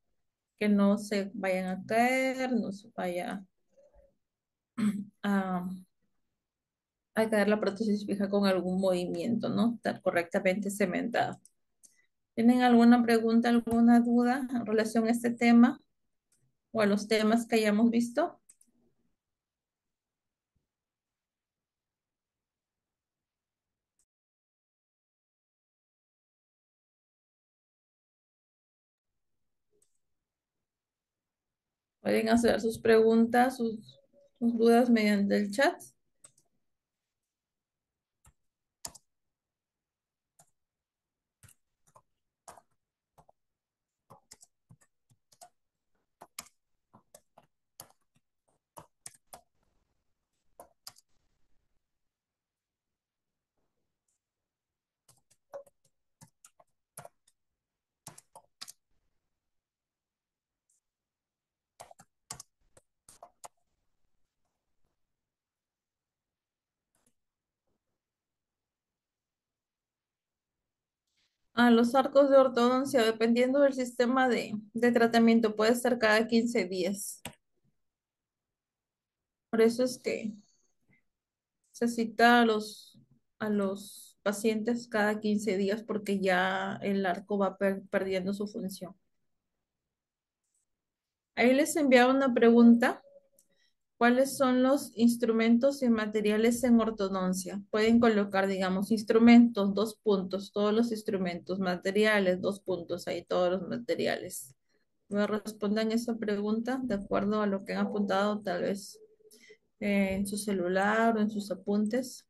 Que no se vayan a caer, no se vaya a, a caer la prótesis fija con algún movimiento, ¿no? Estar correctamente cementada. ¿Tienen alguna pregunta, alguna duda en relación a este tema o a los temas que hayamos visto? Pueden hacer sus preguntas, sus dudas mediante el chat. Los arcos de ortodoncia, dependiendo del sistema de tratamiento, puede ser cada 15 días. Por eso es que se cita a los pacientes cada 15 días porque ya el arco va perdiendo su función. Ahí les enviaba una pregunta. ¿Cuáles son los instrumentos y materiales en ortodoncia? Pueden colocar, digamos, instrumentos, dos puntos, todos los instrumentos, materiales, dos puntos, ahí todos los materiales. Me respondan esa pregunta de acuerdo a lo que han apuntado, tal vez en su celular o en sus apuntes.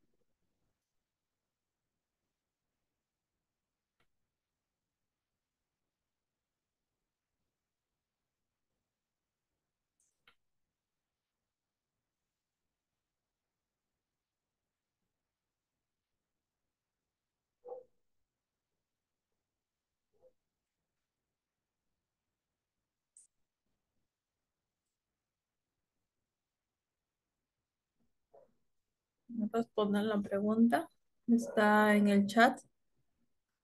Respondan la pregunta. Está en el chat.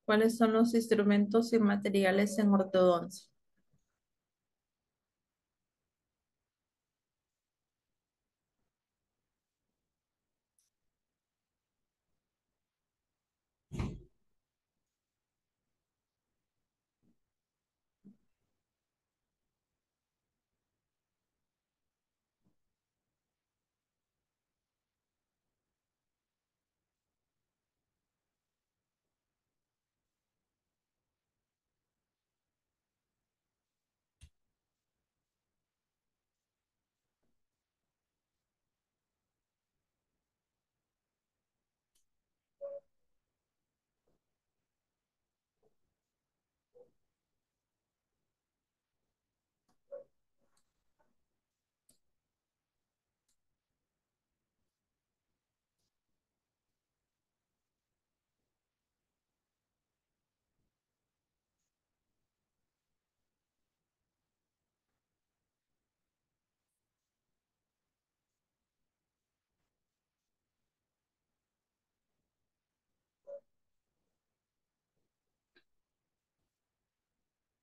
¿Cuáles son los instrumentos y materiales en ortodoncia?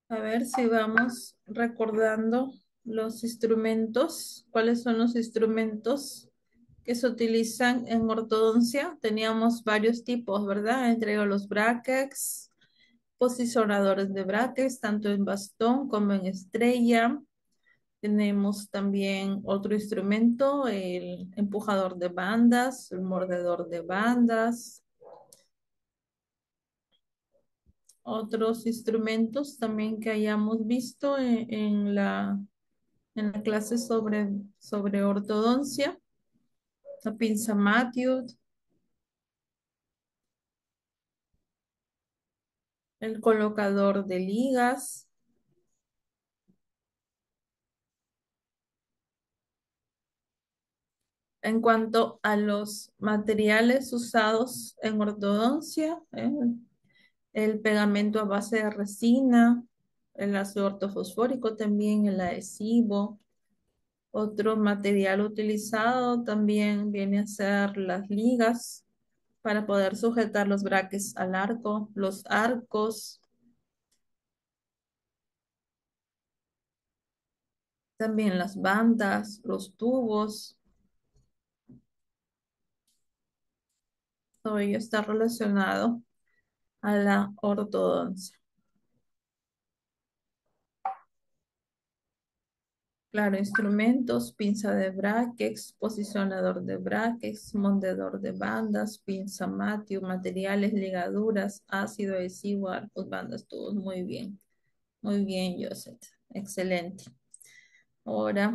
A ver si vamos recordando los instrumentos. ¿Cuáles son los instrumentos que se utilizan en ortodoncia? Teníamos varios tipos, ¿verdad? Entre ellos los brackets, posicionadores de brackets, tanto en bastón como en estrella. Tenemos también otro instrumento, el empujador de bandas, el mordedor de bandas. Otros instrumentos también que hayamos visto en la clase sobre ortodoncia, la pinza Matthew, el colocador de ligas. En cuanto a los materiales usados en ortodoncia, el pegamento a base de resina, el ácido ortofosfórico también, el adhesivo. Otro material utilizado también viene a ser las ligas, para poder sujetar los brackets al arco, los arcos, también las bandas, los tubos. Todo ello está relacionado a la ortodoncia. Claro, instrumentos, pinza de brackets, posicionador de brackets, mondedor de bandas, pinza matio, materiales, ligaduras, ácido adhesivo, arcos, bandas, tubos. Muy bien, Joseph. Excelente. Ahora,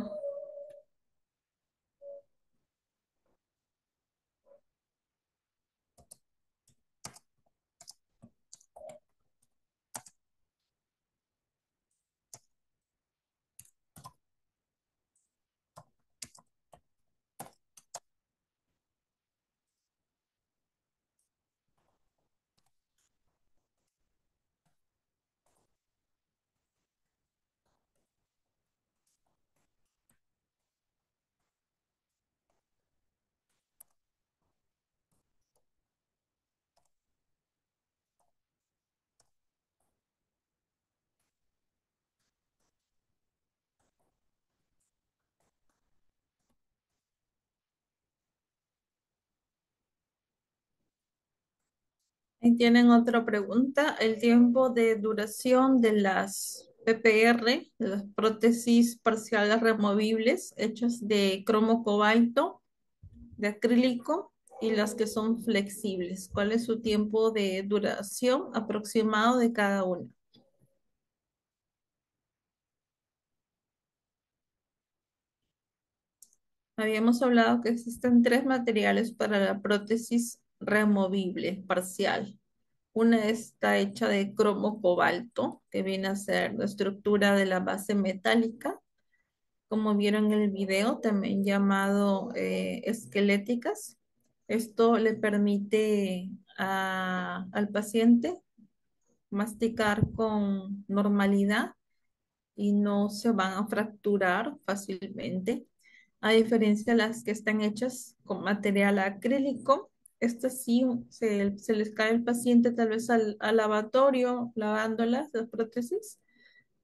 ahí tienen otra pregunta. El tiempo de duración de las PPR, de las prótesis parciales removibles hechas de cromo cobalto, de acrílico y las que son flexibles. ¿Cuál es su tiempo de duración aproximado de cada una? Habíamos hablado que existen tres materiales para la prótesis removible parcial. Una está hecha de cromo cobalto, que viene a ser la estructura de la base metálica, como vieron en el video, también llamado esqueléticas. Esto le permite al paciente masticar con normalidad y no se van a fracturar fácilmente, a diferencia de las que están hechas con material acrílico. Estas sí se les cae el paciente tal vez al lavatorio, lavándolas, las prótesis,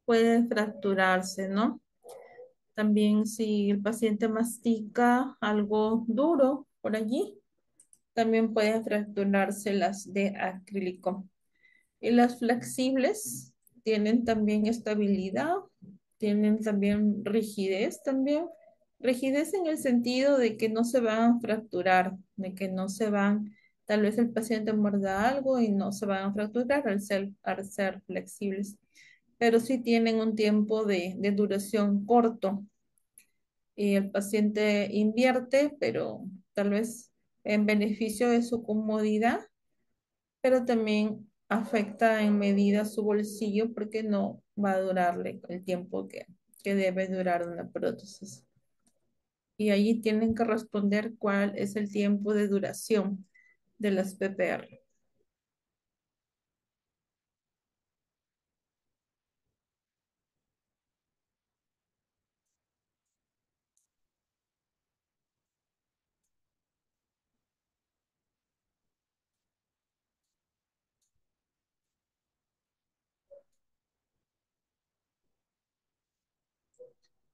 puede fracturarse, ¿no? También si el paciente mastica algo duro por allí, también pueden fracturarse las de acrílico. Y las flexibles tienen también estabilidad, tienen también rigidez también. Rigidez en el sentido de que no se van a fracturar, de que no se van, tal vez el paciente muerda algo y no se van a fracturar al ser flexibles, pero sí tienen un tiempo de duración corto y el paciente invierte, pero tal vez en beneficio de su comodidad, pero también afecta en medida su bolsillo porque no va a durarle el tiempo que debe durar una prótesis. Y allí tienen que responder cuál es el tiempo de duración de las PPR.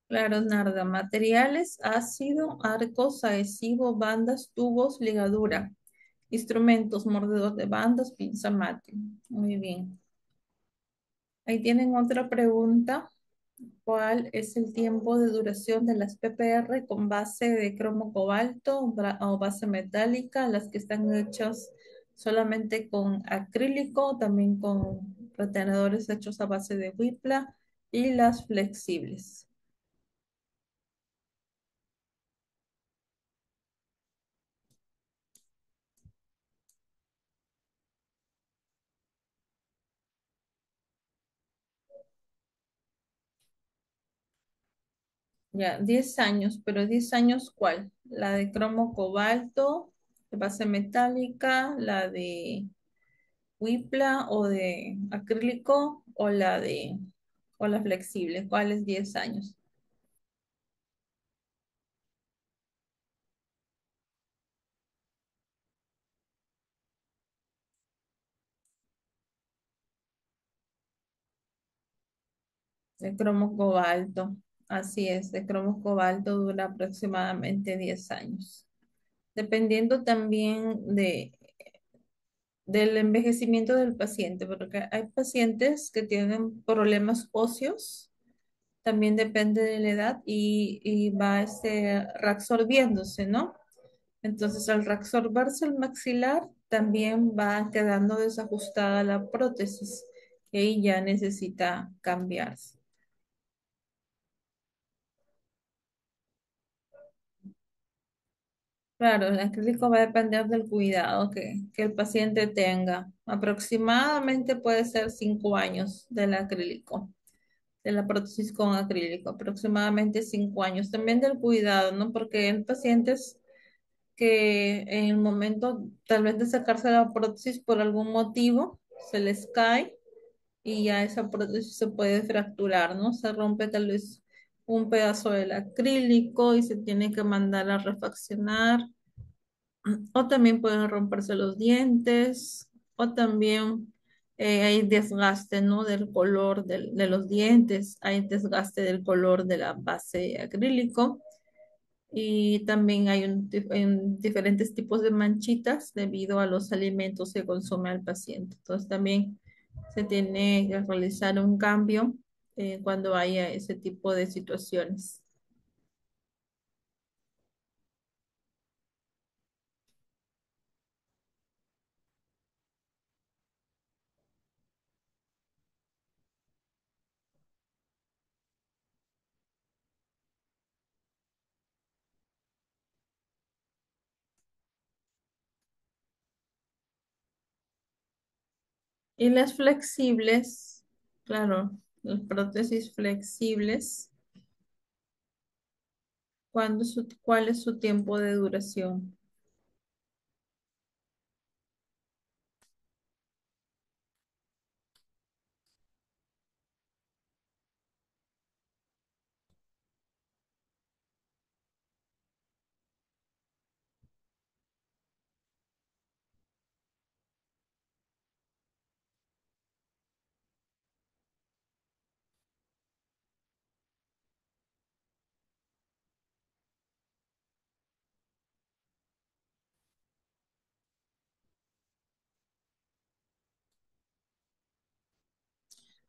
Claro, Narda. Materiales, ácido, arcos, adhesivo, bandas, tubos, ligadura. Instrumentos, mordedor de bandas, pinza mate. Muy bien. Ahí tienen otra pregunta. ¿Cuál es el tiempo de duración de las PPR con base de cromo cobalto o base metálica? Las que están hechas solamente con acrílico, también con retenedores hechos a base de Wipla y las flexibles. Ya, 10 años, pero 10 años, ¿cuál? ¿La de cromo cobalto, de base metálica, la de Wipla o de acrílico o la flexible? ¿Cuál es 10 años? De cromo cobalto. Así es, de cromo cobalto dura aproximadamente 10 años. Dependiendo también del envejecimiento del paciente, porque hay pacientes que tienen problemas óseos, también depende de la edad y va reabsorbiéndose, ¿no? Entonces, al reabsorberse el maxilar, también va quedando desajustada la prótesis y ya necesita cambiarse. Claro, el acrílico va a depender del cuidado que el paciente tenga. Aproximadamente puede ser 5 años del acrílico, de la prótesis con acrílico, aproximadamente 5 años. También del cuidado, ¿no? Porque hay pacientes que en el momento tal vez de sacarse la prótesis por algún motivo, se les cae y ya esa prótesis se puede fracturar, ¿no? Se rompe tal vez un pedazo del acrílico y se tiene que mandar a refaccionar. O también pueden romperse los dientes, o también hay desgaste, ¿no? Del color de los dientes, hay desgaste del color de la base acrílico y también hay diferentes tipos de manchitas debido a los alimentos que consume el paciente. Entonces también se tiene que realizar un cambio cuando haya ese tipo de situaciones. Y las flexibles, claro, las prótesis flexibles, ¿cuál es su tiempo de duración?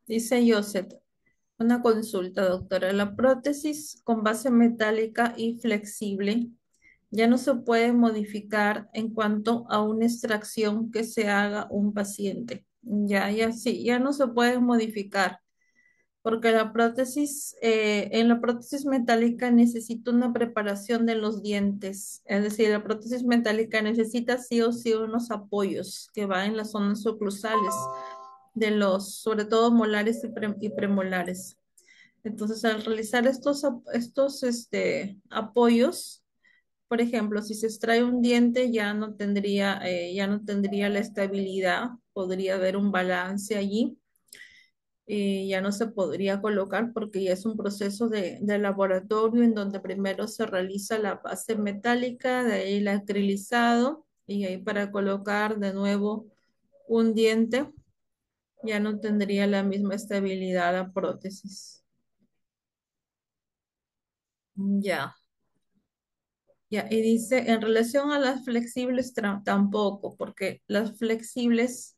Dice Joseph, una consulta, doctora. La prótesis con base metálica y flexible ya no se puede modificar en cuanto a una extracción que se haga un paciente. Ya, sí, ya no se puede modificar. Porque en la prótesis metálica necesita una preparación de los dientes. Es decir, la prótesis metálica necesita sí o sí unos apoyos que van en las zonas oclusales sobre todo molares y premolares. Entonces, al realizar estos apoyos, por ejemplo, si se extrae un diente, ya no tendría la estabilidad, podría haber un balance allí ya no se podría colocar porque ya es un proceso de laboratorio en donde primero se realiza la base metálica, de ahí el acrilizado y ahí para colocar de nuevo un diente ya no tendría la misma estabilidad la prótesis. Ya, ya. Y dice, en relación a las flexibles tampoco, porque las flexibles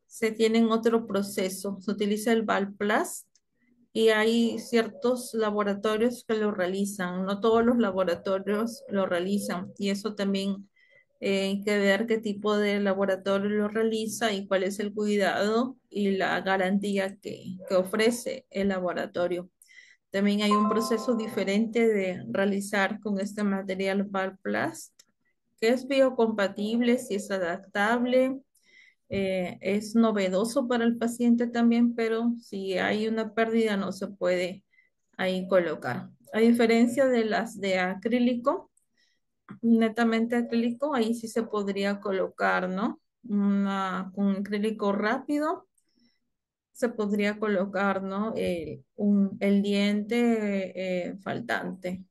se tienen otro proceso. Se utiliza el Valplast y hay ciertos laboratorios que lo realizan, no todos los laboratorios lo realizan y eso también hay que ver qué tipo de laboratorio lo realiza y cuál es el cuidado y la garantía que ofrece el laboratorio. También hay un proceso diferente de realizar con este material Valplast, que es biocompatible, si es adaptable, es novedoso para el paciente también, pero si hay una pérdida no se puede ahí colocar. A diferencia de las de acrílico, netamente acrílico, ahí sí se podría colocar, ¿no? Con acrílico rápido se podría colocar, ¿no? El diente faltante.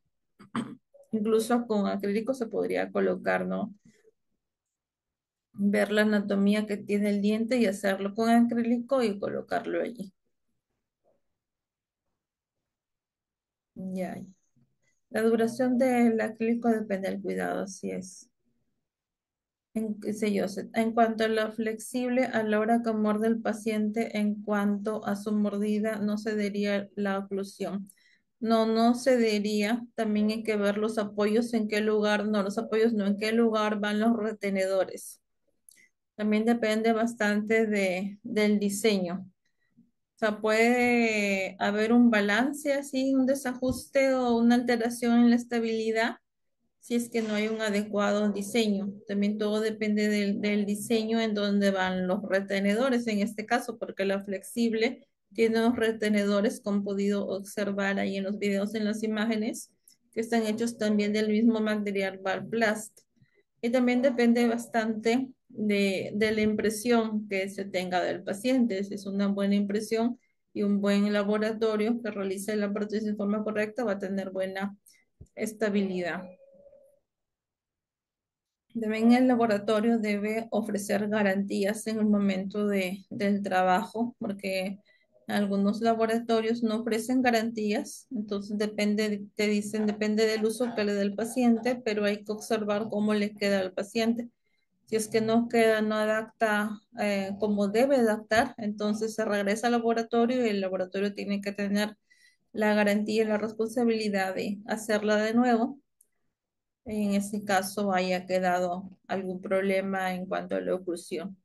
Incluso con acrílico se podría colocar, ¿no? Ver la anatomía que tiene el diente y hacerlo con acrílico y colocarlo allí. Ya. La duración del acrílico depende del cuidado, así es. Dice Joseph, en cuanto a lo flexible, a la hora que muerde el paciente, en cuanto a su mordida, no cedería la oclusión. No, no cedería. También hay que ver los apoyos, en qué lugar, no, los apoyos no, en qué lugar van los retenedores. También depende bastante del diseño. O sea, puede haber un balance así, un desajuste o una alteración en la estabilidad si es que no hay un adecuado diseño. También todo depende del diseño en donde van los retenedores, en este caso, porque la flexible tiene unos retenedores, como han podido observar ahí en los videos, en las imágenes, que están hechos también del mismo material Valplast. Y también depende bastante de la impresión que se tenga del paciente. Si es una buena impresión y un buen laboratorio que realice la prótesis de forma correcta, va a tener buena estabilidad. También el laboratorio debe ofrecer garantías en el momento del trabajo, porque algunos laboratorios no ofrecen garantías, entonces depende, te dicen, depende del uso que le dé el paciente, pero hay que observar cómo le queda al paciente. Si es que no queda, no adapta como debe adaptar, entonces se regresa al laboratorio y el laboratorio tiene que tener la garantía y la responsabilidad de hacerla de nuevo en ese caso haya quedado algún problema en cuanto a la oclusión.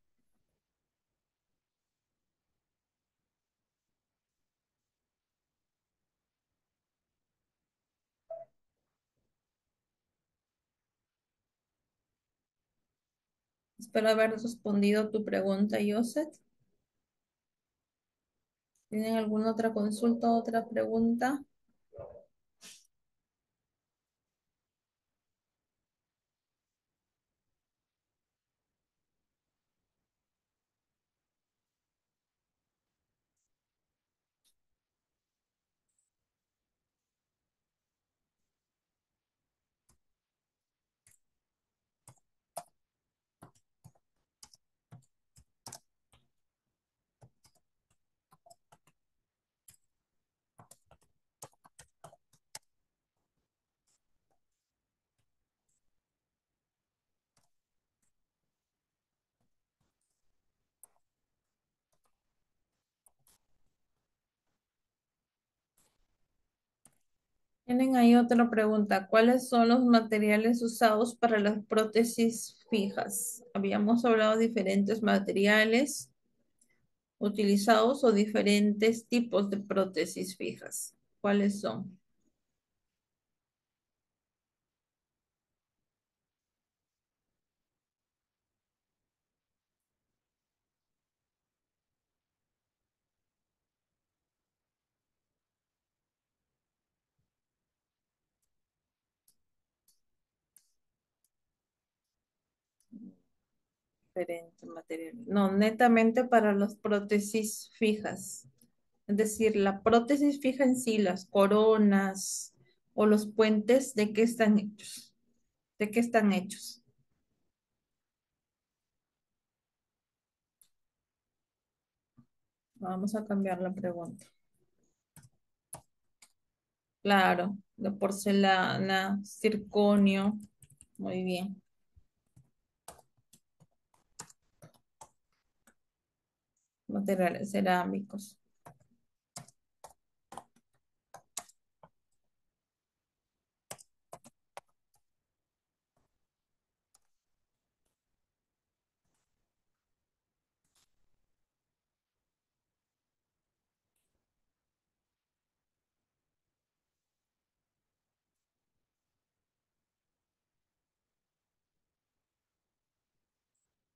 Espero haber respondido tu pregunta, Joseph. ¿Tienen alguna otra consulta, otra pregunta? Tienen ahí otra pregunta. ¿Cuáles son los materiales usados para las prótesis fijas? Habíamos hablado de diferentes materiales utilizados o diferentes tipos de prótesis fijas. ¿Cuáles son? Diferentes materiales. No, netamente para las prótesis fijas. Es decir, la prótesis fija en sí, las coronas o los puentes, ¿de qué están hechos? ¿De qué están hechos? Vamos a cambiar la pregunta. Claro, de porcelana, circonio. Muy bien. Materiales cerámicos.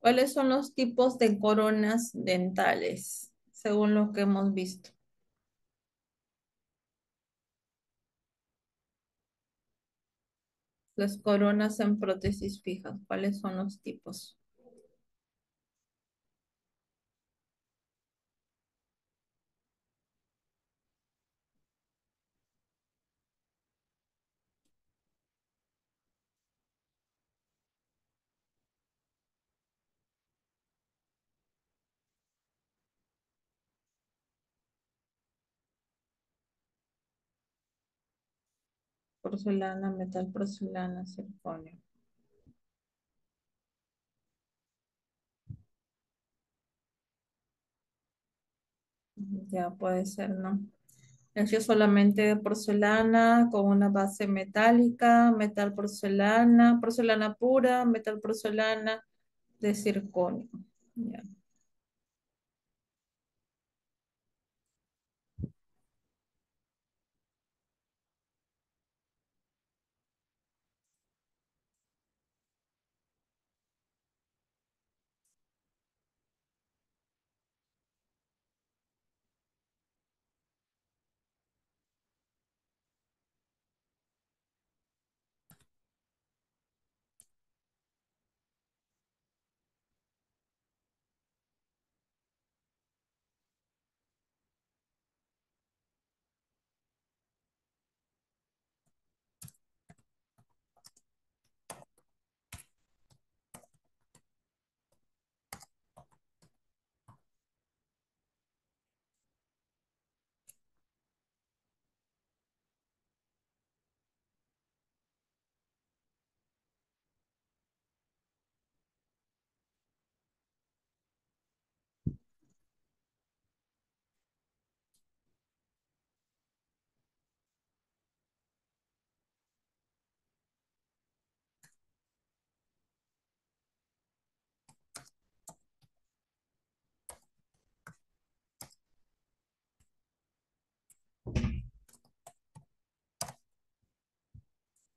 ¿Cuáles son los tipos de coronas dentales, según lo que hemos visto? Las coronas en prótesis fijas, ¿cuáles son los tipos? porcelana, metal, porcelana, circonio. Ya puede ser, ¿no? Es solamente porcelana con una base metálica, metal porcelana, porcelana pura, metal porcelana de circonio. Ya.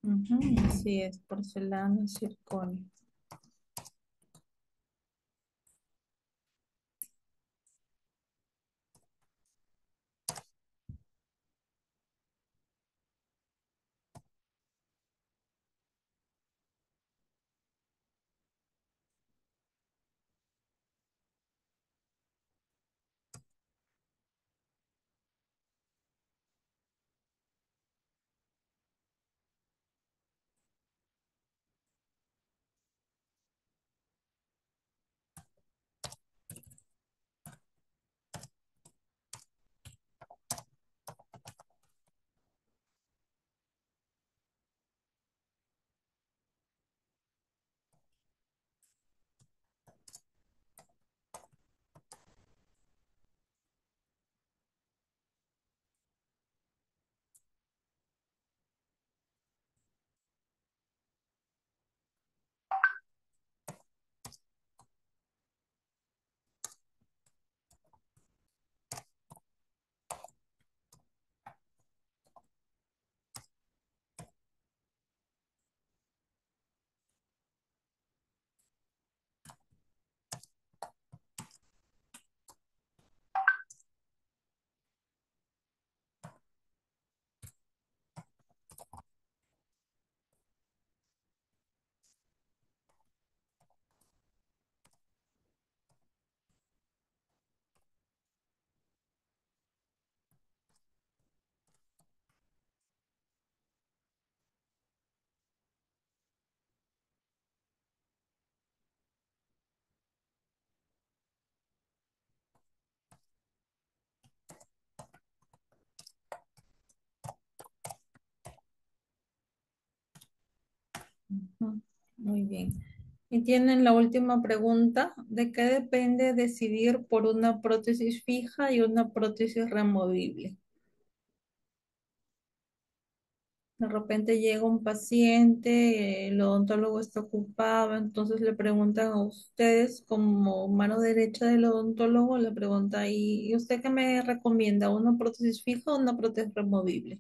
Ujú, así es, porcelana, circonio. Ujú, muy bien. Y tienen la última pregunta, ¿de qué depende decidir por una prótesis fija y una prótesis removible? De repente llega un paciente, el odontólogo está ocupado, entonces le preguntan a ustedes como mano derecha del odontólogo, le pregunta, ¿y usted qué me recomienda? ¿Una prótesis fija o una prótesis removible?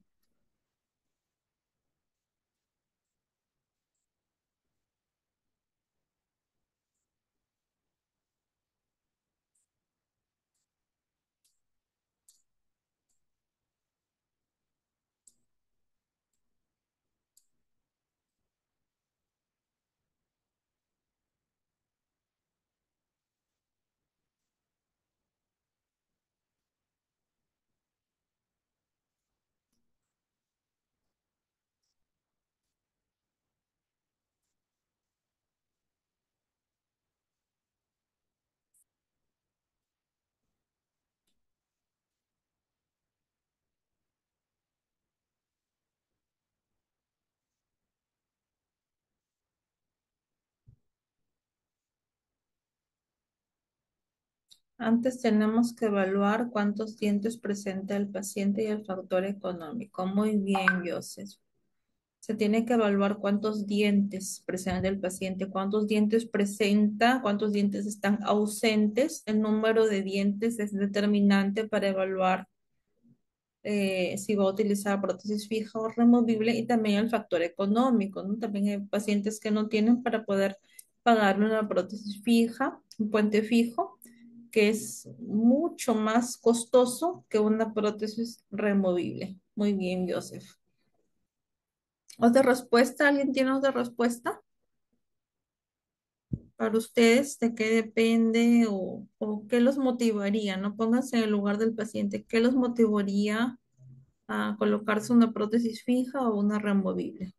Antes tenemos que evaluar cuántos dientes presenta el paciente y el factor económico. Muy bien, Joseph. Se tiene que evaluar cuántos dientes presenta el paciente, cuántos dientes presenta, cuántos dientes están ausentes. El número de dientes es determinante para evaluar si va a utilizar prótesis fija o removible y también el factor económico, ¿no? También hay pacientes que no tienen para poder pagar una prótesis fija, un puente fijo, que es mucho más costoso que una prótesis removible. Muy bien, Joseph. ¿Otra respuesta? ¿Alguien tiene otra respuesta? Para ustedes, ¿de qué depende o qué los motivaría? No pónganse en el lugar del paciente. ¿Qué los motivaría a colocarse una prótesis fija o una removible?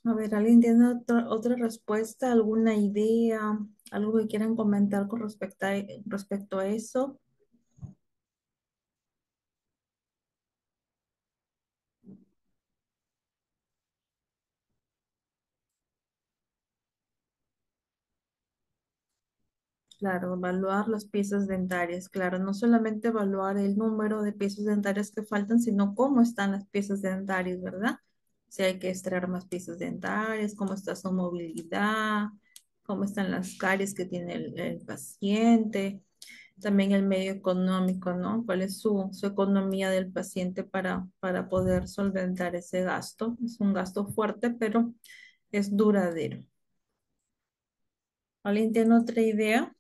A ver, ¿alguien tiene otra respuesta, alguna idea, algo que quieran comentar con respecto a eso? Claro, evaluar las piezas dentarias, claro, no solamente evaluar el número de piezas dentarias que faltan, sino cómo están las piezas dentarias, ¿verdad? Si hay que extraer más piezas dentarias, cómo está su movilidad, cómo están las caries que tiene el paciente, también el medio económico, ¿no? ¿Cuál es su economía del paciente para poder solventar ese gasto? Es un gasto fuerte, pero es duradero. ¿Alguien tiene otra idea?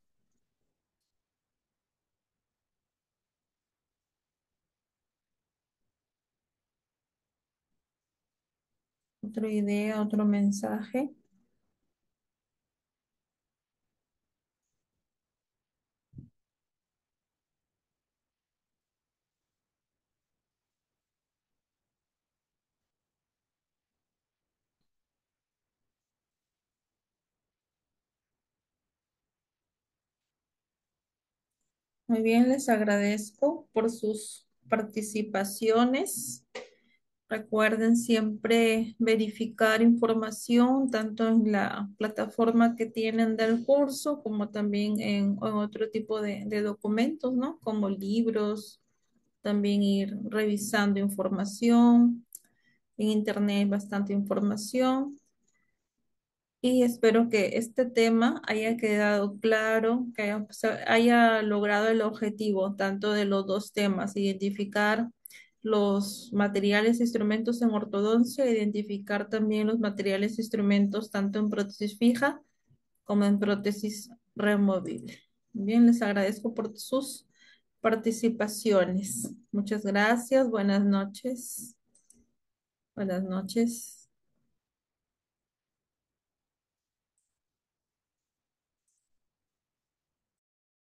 ¿Otra idea, otro mensaje? Muy bien, les agradezco por sus participaciones. Recuerden siempre verificar información tanto en la plataforma que tienen del curso como también en otro tipo de documentos, ¿no? Como libros, también ir revisando información. En internet hay bastante información. Y espero que este tema haya quedado claro, que haya logrado el objetivo tanto de los dos temas, identificar los materiales e instrumentos en ortodoncia, identificar también los materiales e instrumentos tanto en prótesis fija como en prótesis removible. Bien, les agradezco por sus participaciones. Muchas gracias. Buenas noches. Buenas noches.